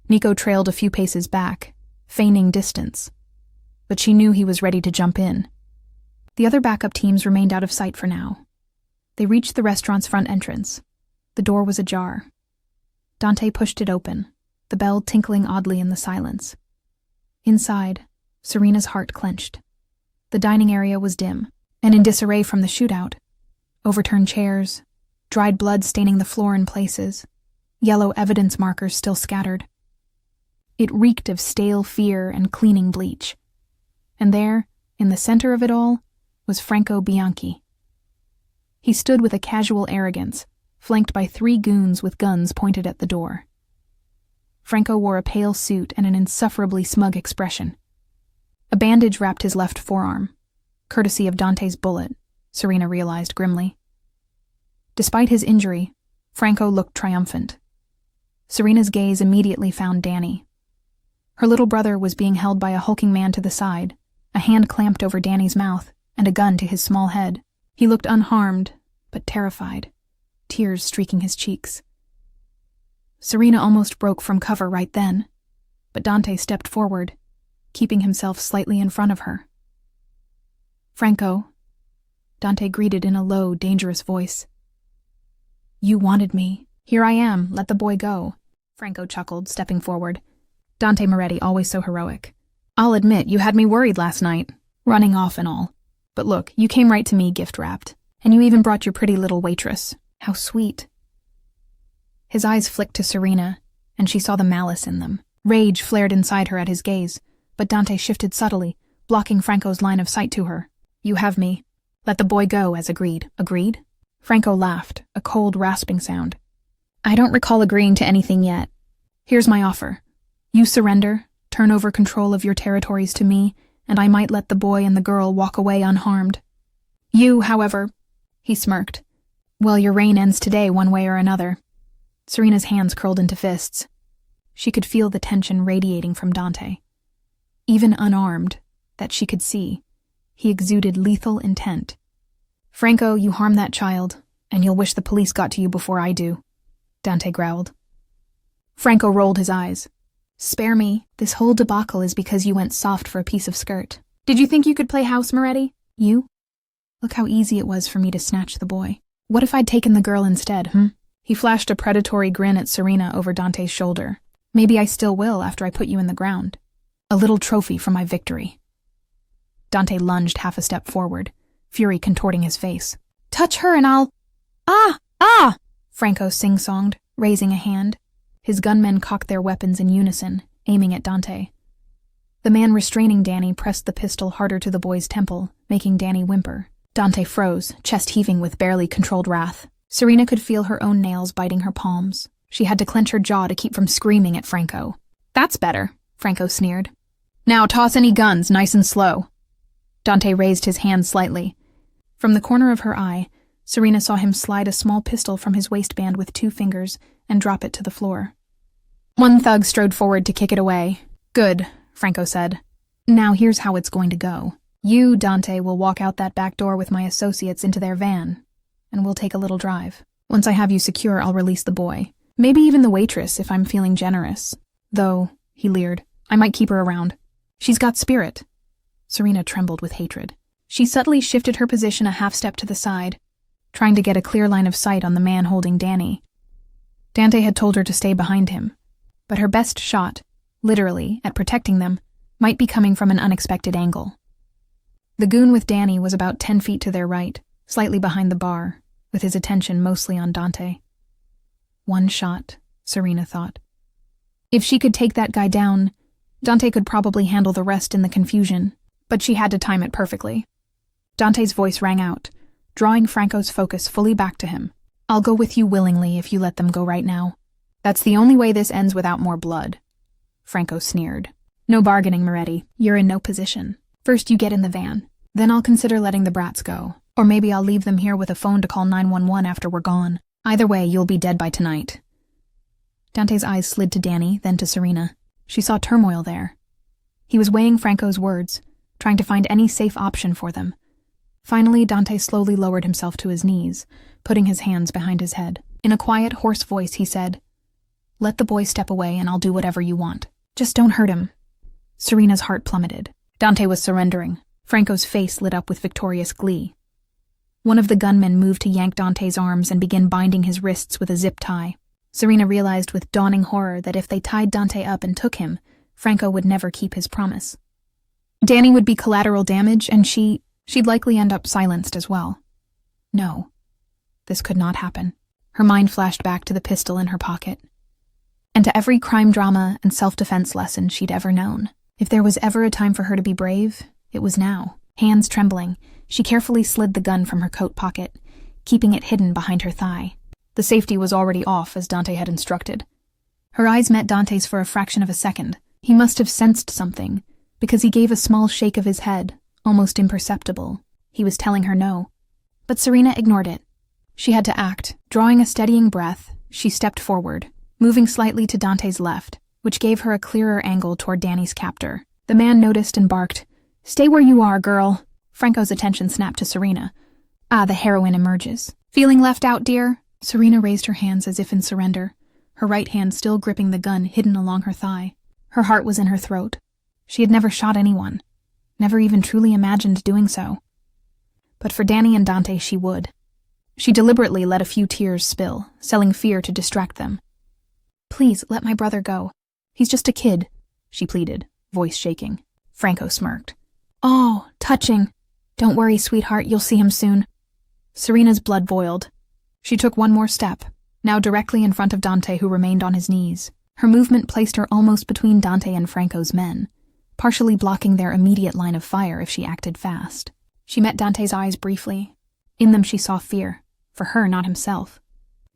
Nico trailed a few paces back, feigning distance, but she knew he was ready to jump in. The other backup teams remained out of sight for now. They reached the restaurant's front entrance. The door was ajar. Dante pushed it open, the bell tinkling oddly in the silence. Inside, Serena's heart clenched. The dining area was dim, and in disarray from the shootout. Overturned chairs, dried blood staining the floor in places, yellow evidence markers still scattered. It reeked of stale fear and cleaning bleach. And there, in the center of it all, was Franco Bianchi. He stood with a casual arrogance, flanked by 3 goons with guns pointed at the door. Franco wore a pale suit and an insufferably smug expression. A bandage wrapped his left forearm, courtesy of Dante's bullet, Serena realized grimly. Despite his injury, Franco looked triumphant. Serena's gaze immediately found Danny. Her little brother was being held by a hulking man to the side, a hand clamped over Danny's mouth and a gun to his small head. He looked unharmed, but terrified, tears streaking his cheeks. Serena almost broke from cover right then, but Dante stepped forward, keeping himself slightly in front of her. "Franco," Dante greeted in a low, dangerous voice. "You wanted me. Here I am, let the boy go," Franco chuckled, stepping forward. Dante Moretti, always so heroic. "I'll admit, you had me worried last night, running off and all. But look, you came right to me gift-wrapped, and you even brought your pretty little waitress. How sweet." His eyes flicked to Serena, and she saw the malice in them. Rage flared inside her at his gaze, but Dante shifted subtly, blocking Franco's line of sight to her. "You have me. Let the boy go, as agreed. Agreed?" Franco laughed, a cold, rasping sound. "I don't recall agreeing to anything yet. Here's my offer. You surrender, turn over control of your territories to me, and I might let the boy and the girl walk away unharmed. You, however," he smirked, "well, your reign ends today one way or another." Serena's hands curled into fists. She could feel the tension radiating from Dante. Even unarmed, that she could see, he exuded lethal intent. "Franco, you harm that child, and you'll wish the police got to you before I do," Dante growled. Franco rolled his eyes. "Spare me. This whole debacle is because you went soft for a piece of skirt. Did you think you could play house, Moretti? You? Look how easy it was for me to snatch the boy. What if I'd taken the girl instead, He flashed a predatory grin at Serena over Dante's shoulder. "Maybe I still will after I put you in the ground. A little trophy for my victory." Dante lunged half a step forward, fury contorting his face. "Touch her and I'll—" "Ah! Ah!" Franco sing-songed, raising a hand. His gunmen cocked their weapons in unison, aiming at Dante. The man restraining Danny pressed the pistol harder to the boy's temple, making Danny whimper. Dante froze, chest heaving with barely controlled wrath. Serena could feel her own nails biting her palms. She had to clench her jaw to keep from screaming at Franco. "That's better," Franco sneered. "Now toss any guns, nice and slow." Dante raised his hand slightly. From the corner of her eye, Serena saw him slide a small pistol from his waistband with 2 fingers and drop it to the floor. One thug strode forward to kick it away. "Good," Franco said. "Now here's how it's going to go. You, Dante, will walk out that back door with my associates into their van, and we'll take a little drive. Once I have you secure, I'll release the boy. Maybe even the waitress if I'm feeling generous. Though," he leered, "I might keep her around. She's got spirit." Serena trembled with hatred. She subtly shifted her position a half step to the side, trying to get a clear line of sight on the man holding Danny. Dante had told her to stay behind him, but her best shot, literally, at protecting them, might be coming from an unexpected angle. The goon with Danny was about 10 feet to their right, slightly behind the bar, with his attention mostly on Dante. One shot, Serena thought. If she could take that guy down, Dante could probably handle the rest in the confusion, but she had to time it perfectly. Dante's voice rang out, drawing Franco's focus fully back to him. "I'll go with you willingly if you let them go right now. That's the only way this ends without more blood." Franco sneered. "No bargaining, Moretti. You're in no position. First you get in the van. Then I'll consider letting the brats go. Or maybe I'll leave them here with a phone to call 911 after we're gone. Either way, you'll be dead by tonight." Dante's eyes slid to Danny, then to Serena. She saw turmoil there. He was weighing Franco's words, trying to find any safe option for them. Finally, Dante slowly lowered himself to his knees, putting his hands behind his head. In a quiet, hoarse voice, he said, "Let the boy step away and I'll do whatever you want. Just don't hurt him." Serena's heart plummeted. Dante was surrendering. Franco's face lit up with victorious glee. One of the gunmen moved to yank Dante's arms and begin binding his wrists with a zip tie. Serena realized with dawning horror that if they tied Dante up and took him, Franco would never keep his promise. Danny would be collateral damage, and she'd likely end up silenced as well. No, this could not happen. Her mind flashed back to the pistol in her pocket, and to every crime drama and self-defense lesson she'd ever known. If there was ever a time for her to be brave, it was now. Hands trembling, she carefully slid the gun from her coat pocket, keeping it hidden behind her thigh. The safety was already off, as Dante had instructed. Her eyes met Dante's for a fraction of a second. He must have sensed something, because he gave a small shake of his head, almost imperceptible. He was telling her no. But Serena ignored it. She had to act. Drawing a steadying breath, she stepped forward, moving slightly to Dante's left, which gave her a clearer angle toward Danny's captor. The man noticed and barked, "Stay where you are, girl." Franco's attention snapped to Serena. The heroine emerges. "Feeling left out, dear?" Serena raised her hands as if in surrender, her right hand still gripping the gun hidden along her thigh. Her heart was in her throat. She had never shot anyone, never even truly imagined doing so. But for Danny and Dante, she would. She deliberately let a few tears spill, selling fear to distract them. "Please, let my brother go. He's just a kid," she pleaded, voice shaking. Franco smirked. "Oh, touching. Don't worry, sweetheart, you'll see him soon." Serena's blood boiled. She took one more step, now directly in front of Dante, who remained on his knees. Her movement placed her almost between Dante and Franco's men, partially blocking their immediate line of fire if she acted fast. She met Dante's eyes briefly. In them she saw fear, for her, not himself.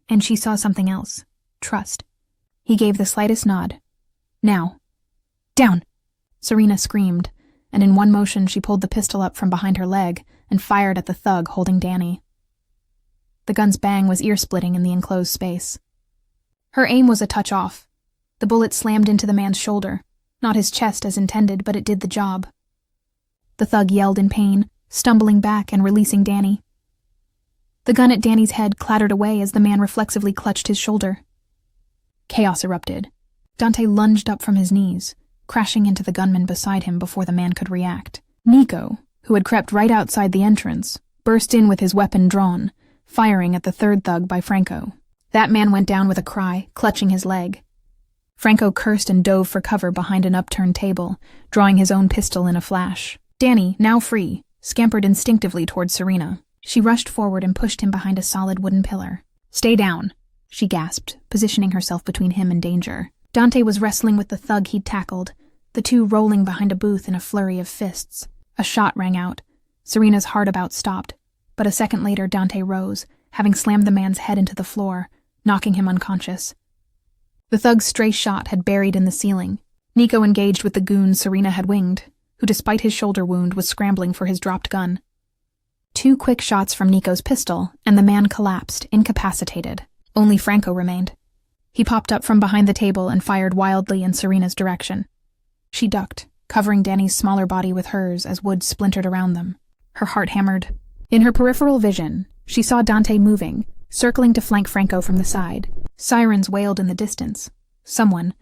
And she saw something else, trust. He gave the slightest nod. "Now." "Down!" Serena screamed, and in one motion she pulled the pistol up from behind her leg and fired at the thug holding Danny. The gun's bang was ear-splitting in the enclosed space. Her aim was a touch off. The bullet slammed into the man's shoulder, not his chest as intended, but it did the job. The thug yelled in pain, stumbling back and releasing Danny. The gun at Danny's head clattered away as the man reflexively clutched his shoulder. Chaos erupted. Dante lunged up from his knees, crashing into the gunman beside him before the man could react. Nico, who had crept right outside the entrance, burst in with his weapon drawn, firing at the third thug by Franco. That man went down with a cry, clutching his leg. Franco cursed and dove for cover behind an upturned table, drawing his own pistol in a flash. Danny, now free, scampered instinctively towards Serena. She rushed forward and pushed him behind a solid wooden pillar. "Stay down," she gasped, positioning herself between him and danger. Dante was wrestling with the thug he'd tackled, the two rolling behind a booth in a flurry of fists. A shot rang out. Serena's heart about stopped, but a second later Dante rose, having slammed the man's head into the floor, knocking him unconscious. The thug's stray shot had buried in the ceiling. Nico engaged with the goon Serena had winged, who despite his shoulder wound was scrambling for his dropped gun. 2 quick shots from Nico's pistol, and the man collapsed, incapacitated. Only Franco remained. He popped up from behind the table and fired wildly in Serena's direction. She ducked, covering Danny's smaller body with hers as wood splintered around them. Her heart hammered. In her peripheral vision, she saw Dante moving, circling to flank Franco from the side. Sirens wailed in the distance. Someone,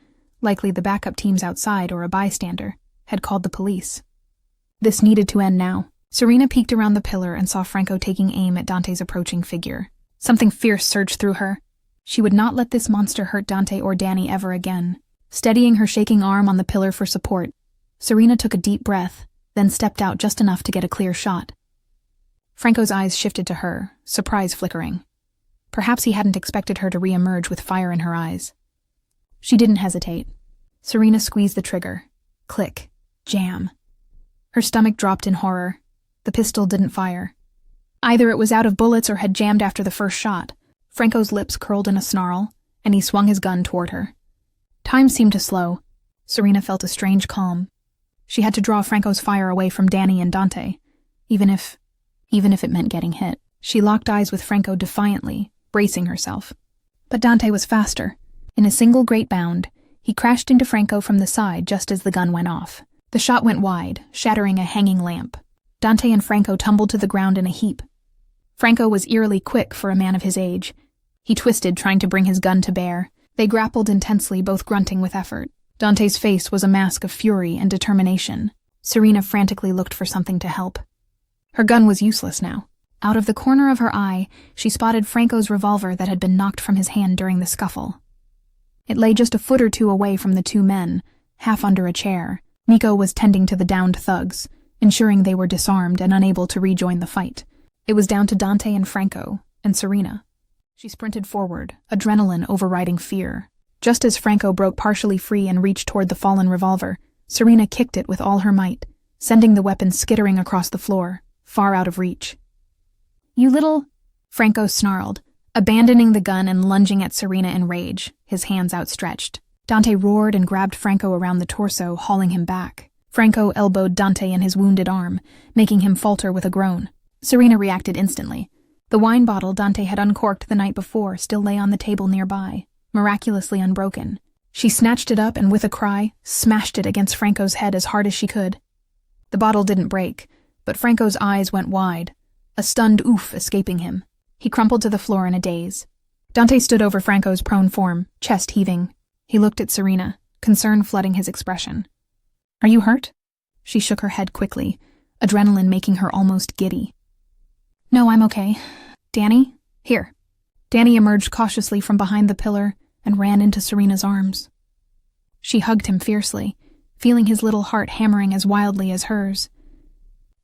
likely the backup teams outside or a bystander, had called the police. This needed to end now. Serena peeked around the pillar and saw Franco taking aim at Dante's approaching figure. Something fierce surged through her. She would not let this monster hurt Dante or Danny ever again. Steadying her shaking arm on the pillar for support, Serena took a deep breath, then stepped out just enough to get a clear shot. Franco's eyes shifted to her, surprise flickering. Perhaps he hadn't expected her to re-emerge with fire in her eyes. She didn't hesitate. Serena squeezed the trigger. Click. Jam. Her stomach dropped in horror. The pistol didn't fire. Either it was out of bullets or had jammed after the first shot. Franco's lips curled in a snarl, and he swung his gun toward her. Time seemed to slow. Serena felt a strange calm. She had to draw Franco's fire away from Danny and Dante, even if it meant getting hit. She locked eyes with Franco defiantly, bracing herself. But Dante was faster. In a single great bound, he crashed into Franco from the side just as the gun went off. The shot went wide, shattering a hanging lamp. Dante and Franco tumbled to the ground in a heap. Franco was eerily quick for a man of his age. He twisted, trying to bring his gun to bear. They grappled intensely, both grunting with effort. Dante's face was a mask of fury and determination. Serena frantically looked for something to help. Her gun was useless now. Out of the corner of her eye, she spotted Franco's revolver that had been knocked from his hand during the scuffle. It lay just a foot or two away from the two men, half under a chair. Nico was tending to the downed thugs, ensuring they were disarmed and unable to rejoin the fight. It was down to Dante and Franco, and Serena. She sprinted forward, adrenaline overriding fear. Just as Franco broke partially free and reached toward the fallen revolver, Serena kicked it with all her might, sending the weapon skittering across the floor, far out of reach. "You little—" Franco snarled, abandoning the gun and lunging at Serena in rage, his hands outstretched. Dante roared and grabbed Franco around the torso, hauling him back. Franco elbowed Dante in his wounded arm, making him falter with a groan. Serena reacted instantly. The wine bottle Dante had uncorked the night before still lay on the table nearby, miraculously unbroken. She snatched it up and, with a cry, smashed it against Franco's head as hard as she could. The bottle didn't break, but Franco's eyes went wide, a stunned oof escaping him. He crumpled to the floor in a daze. Dante stood over Franco's prone form, chest heaving. He looked at Serena, concern flooding his expression. "Are you hurt?" She shook her head quickly, adrenaline making her almost giddy. "No, I'm okay. Danny? Here." Danny emerged cautiously from behind the pillar and ran into Serena's arms. She hugged him fiercely, feeling his little heart hammering as wildly as hers.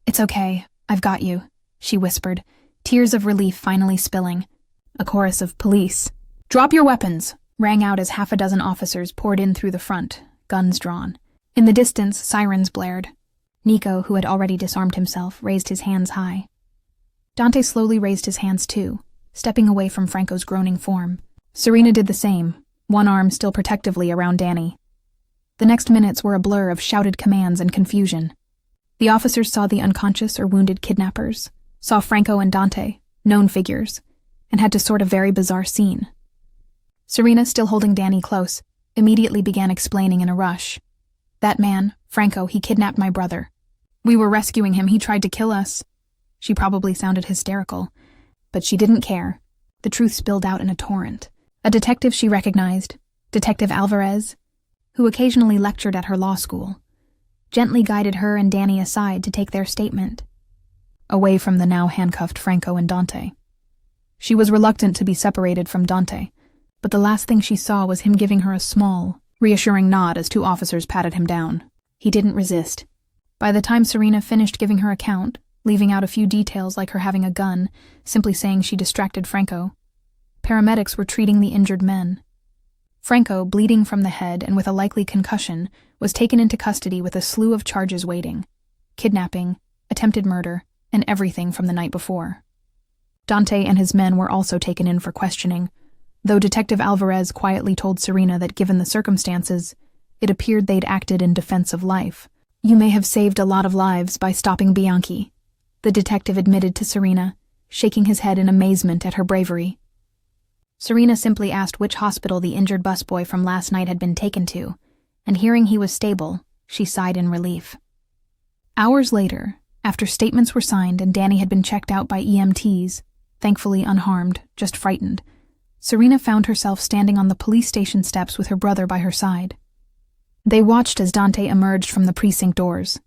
"It's okay, I've got you," she whispered, tears of relief finally spilling. A chorus of "Police! Drop your weapons!" rang out as half a dozen officers poured in through the front, guns drawn. In the distance, sirens blared. Nico, who had already disarmed himself, raised his hands high. Dante slowly raised his hands too, stepping away from Franco's groaning form. Serena did the same, one arm still protectively around Danny. The next minutes were a blur of shouted commands and confusion. The officers saw the unconscious or wounded kidnappers, saw Franco and Dante, known figures, and had to sort a very bizarre scene. Serena, still holding Danny close, immediately began explaining in a rush. "That man, Franco, he kidnapped my brother. We were rescuing him, he tried to kill us." She probably sounded hysterical, but she didn't care. The truth spilled out in a torrent. A detective she recognized, Detective Alvarez, who occasionally lectured at her law school, gently guided her and Danny aside to take their statement, away from the now handcuffed Franco and Dante. She was reluctant to be separated from Dante, but the last thing she saw was him giving her a small, reassuring nod as two officers patted him down. He didn't resist. By the time Serena finished giving her account, leaving out a few details like her having a gun, simply saying she distracted Franco, paramedics were treating the injured men. Franco, bleeding from the head and with a likely concussion, was taken into custody with a slew of charges waiting: kidnapping, attempted murder, and everything from the night before. Dante and his men were also taken in for questioning, though Detective Alvarez quietly told Serena that given the circumstances, it appeared they'd acted in defense of life. "You may have saved a lot of lives by stopping Bianchi," the detective admitted to Serena, shaking his head in amazement at her bravery. Serena simply asked which hospital the injured busboy from last night had been taken to, and hearing he was stable, she sighed in relief. Hours later, after statements were signed and Danny had been checked out by EMTs, thankfully unharmed, just frightened, Serena found herself standing on the police station steps with her brother by her side. They watched as Dante emerged from the precinct doors,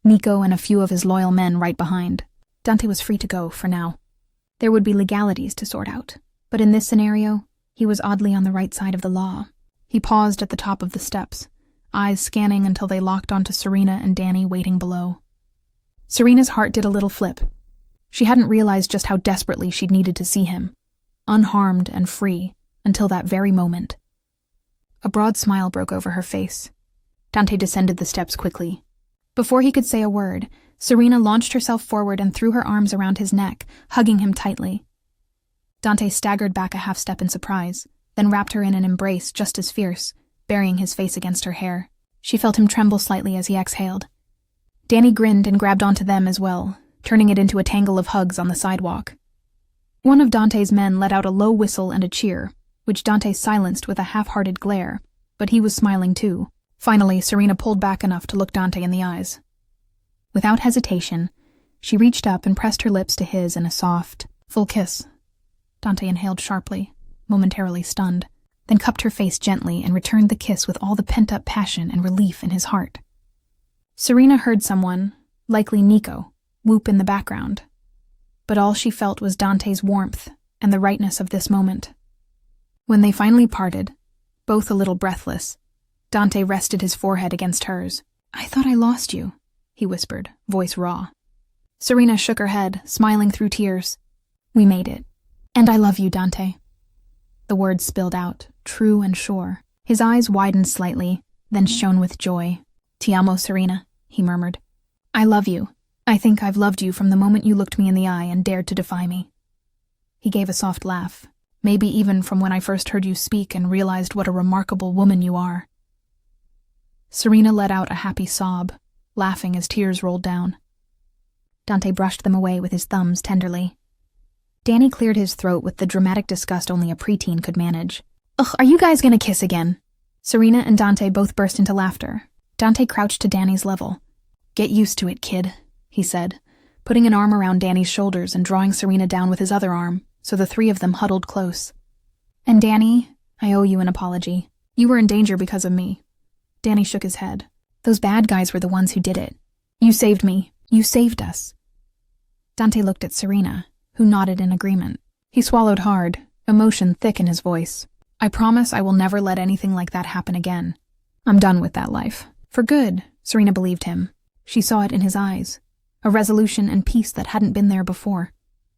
Nico and a few of his loyal men right behind. Dante was free to go, for now. There would be legalities to sort out, but in this scenario, he was oddly on the right side of the law. He paused at the top of the steps, eyes scanning until they locked onto Serena and Danny waiting below. Serena's heart did a little flip. She hadn't realized just how desperately she'd needed to see him, unharmed and free, until that very moment. A broad smile broke over her face. Dante descended the steps quickly. Before he could say a word, Serena launched herself forward and threw her arms around his neck, hugging him tightly. Dante staggered back a half step in surprise, then wrapped her in an embrace just as fierce, burying his face against her hair. She felt him tremble slightly as he exhaled. Danny grinned and grabbed onto them as well, turning it into a tangle of hugs on the sidewalk. One of Dante's men let out a low whistle and a cheer, which Dante silenced with a half-hearted glare, but he was smiling too. Finally, Serena pulled back enough to look Dante in the eyes. Without hesitation, she reached up and pressed her lips to his in a soft, full kiss. Dante inhaled sharply, momentarily stunned, then cupped her face gently and returned the kiss with all the pent-up passion and relief in his heart. Serena heard someone, likely Nico, whoop in the background, but all she felt was Dante's warmth and the rightness of this moment. When they finally parted, both a little breathless, Dante rested his forehead against hers. "I thought I lost you," he whispered, voice raw. Serena shook her head, smiling through tears. "We made it. And I love you, Dante." The words spilled out, true and sure. His eyes widened slightly, then shone with joy. "Ti amo, Serena," he murmured. "I love you. I think I've loved you from the moment you looked me in the eye and dared to defy me." He gave a soft laugh, maybe even from when I first heard you speak and realized what a remarkable woman you are. Serena let out a happy sob, laughing as tears rolled down. Dante brushed them away with his thumbs tenderly. Danny cleared his throat with the dramatic disgust only a preteen could manage. "Ugh, are you guys gonna kiss again?" Serena and Dante both burst into laughter. Dante crouched to Danny's level. "Get used to it, kid," he said, putting an arm around Danny's shoulders and drawing Serena down with his other arm, so the three of them huddled close. "And Danny, I owe you an apology. You were in danger because of me." Danny shook his head. "Those bad guys were the ones who did it. You saved me. You saved us." Dante looked at Serena, who nodded in agreement. He swallowed hard, emotion thick in his voice. "I promise I will never let anything like that happen again. I'm done with that life. For good," Serena believed him. She saw it in his eyes, a resolution and peace that hadn't been there before.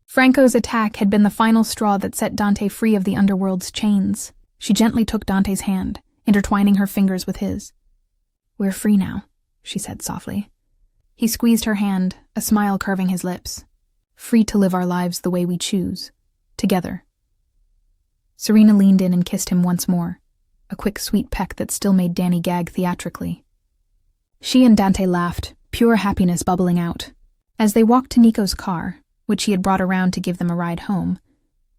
Franco's attack had been the final straw that set Dante free of the underworld's chains. She gently took Dante's hand, intertwining her fingers with his. "We're free now," she said softly. He squeezed her hand, a smile curving his lips. "Free to live our lives the way we choose, together." Serena leaned in and kissed him once more, a quick sweet peck that still made Danny gag theatrically. She and Dante laughed, pure happiness bubbling out. As they walked to Nico's car, which he had brought around to give them a ride home,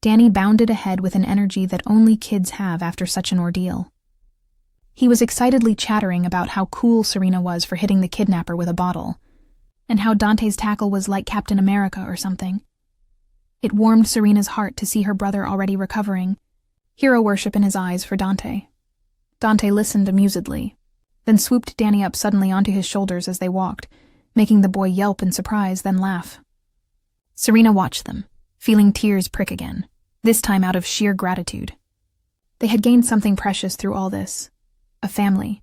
Danny bounded ahead with an energy that only kids have after such an ordeal. He was excitedly chattering about how cool Serena was for hitting the kidnapper with a bottle, and how Dante's tackle was like Captain America or something. It warmed Serena's heart to see her brother already recovering, hero worship in his eyes for Dante. Dante listened amusedly, then swooped Danny up suddenly onto his shoulders as they walked, making the boy yelp in surprise, then laugh. Serena watched them, feeling tears prick again, this time out of sheer gratitude. They had gained something precious through all this, a family.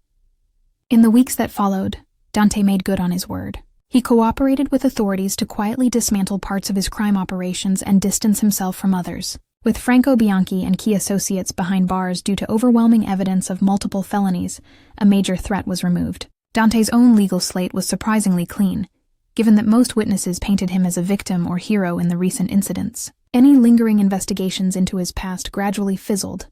In the weeks that followed, Dante made good on his word. He cooperated with authorities to quietly dismantle parts of his crime operations and distance himself from others. With Franco Bianchi and key associates behind bars due to overwhelming evidence of multiple felonies, a major threat was removed. Dante's own legal slate was surprisingly clean, given that most witnesses painted him as a victim or hero in the recent incidents. Any lingering investigations into his past gradually fizzled,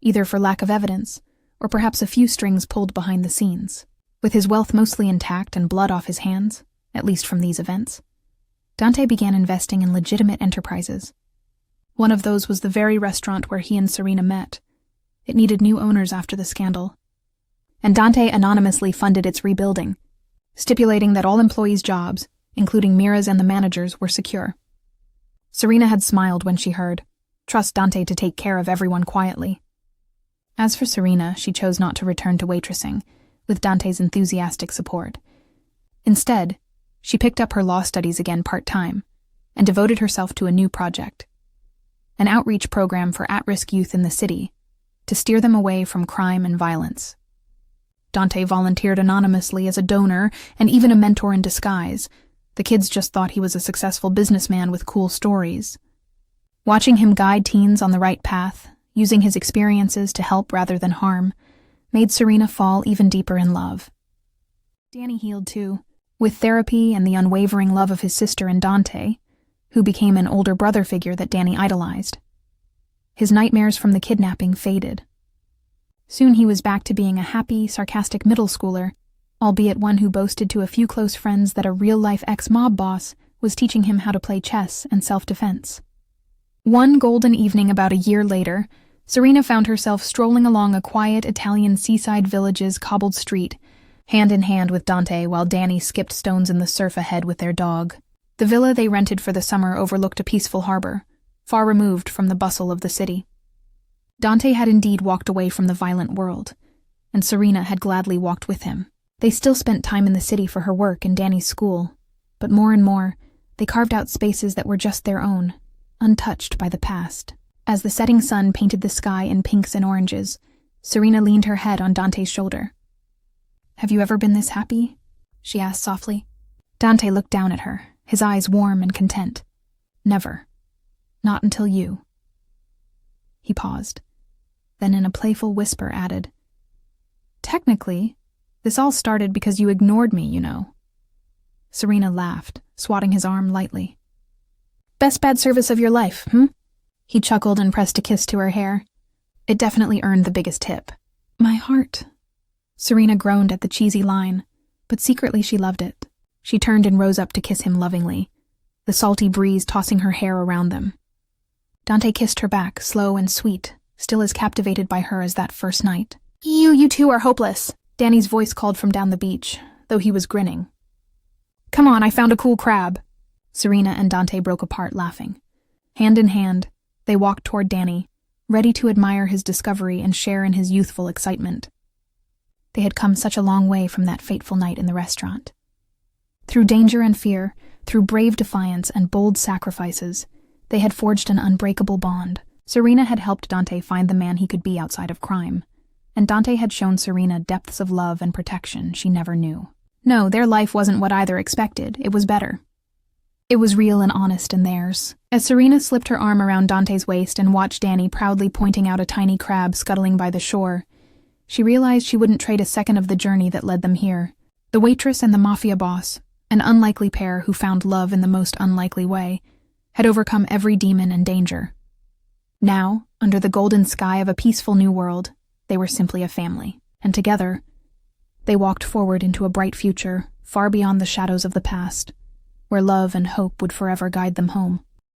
either for lack of evidence, or perhaps a few strings pulled behind the scenes. With his wealth mostly intact and blood off his hands, at least from these events, Dante began investing in legitimate enterprises. One of those was the very restaurant where he and Serena met. It needed new owners after the scandal, and Dante anonymously funded its rebuilding, stipulating that all employees' jobs, including Mira's and the manager's, were secure. Serena had smiled when she heard, "Trust Dante to take care of everyone quietly." As for Serena, she chose not to return to waitressing, with Dante's enthusiastic support. Instead, she picked up her law studies again part-time, and devoted herself to a new project, an outreach program for at-risk youth in the city, to steer them away from crime and violence. Dante volunteered anonymously as a donor and even a mentor in disguise. The kids just thought he was a successful businessman with cool stories. Watching him guide teens on the right path, using his experiences to help rather than harm, made Serena fall even deeper in love. Danny healed too, with therapy and the unwavering love of his sister and Dante, who became an older brother figure that Danny idolized. His nightmares from the kidnapping faded. Soon he was back to being a happy, sarcastic middle schooler, albeit one who boasted to a few close friends that a real-life ex-mob boss was teaching him how to play chess and self-defense. One golden evening about a year later, Serena found herself strolling along a quiet Italian seaside village's cobbled street, hand in hand with Dante while Danny skipped stones in the surf ahead with their dog. The villa they rented for the summer overlooked a peaceful harbor, far removed from the bustle of the city. Dante had indeed walked away from the violent world, and Serena had gladly walked with him. They still spent time in the city for her work and Danny's school, but more and more, they carved out spaces that were just their own, untouched by the past. As the setting sun painted the sky in pinks and oranges, Serena leaned her head on Dante's shoulder. "Have you ever been this happy?" she asked softly. Dante looked down at her, his eyes warm and content. "Never. Not until you." He paused, then in a playful whisper added, "Technically, this all started because you ignored me, you know." Serena laughed, swatting his arm lightly. "Best bad service of your life, hmm?" He chuckled and pressed a kiss to her hair. It definitely earned the biggest tip. "My heart." Serena groaned at the cheesy line, but secretly she loved it. She turned and rose up to kiss him lovingly, the salty breeze tossing her hair around them. Dante kissed her back, slow and sweet, still as captivated by her as that first night. You two are hopeless," Danny's voice called from down the beach, though he was grinning. "Come on, I found a cool crab." Serena and Dante broke apart laughing. Hand in hand, they walked toward Danny, ready to admire his discovery and share in his youthful excitement. They had come such a long way from that fateful night in the restaurant. Through danger and fear, through brave defiance and bold sacrifices, they had forged an unbreakable bond. Serena had helped Dante find the man he could be outside of crime, and Dante had shown Serena depths of love and protection she never knew. No, their life wasn't what either expected, it was better. It was real and honest in theirs. As Serena slipped her arm around Dante's waist and watched Danny proudly pointing out a tiny crab scuttling by the shore, she realized she wouldn't trade a second of the journey that led them here. The waitress and the Mafia boss, an unlikely pair who found love in the most unlikely way, had overcome every demon and danger. Now, under the golden sky of a peaceful new world, they were simply a family, and together, they walked forward into a bright future, far beyond the shadows of the past, where love and hope would forever guide them home.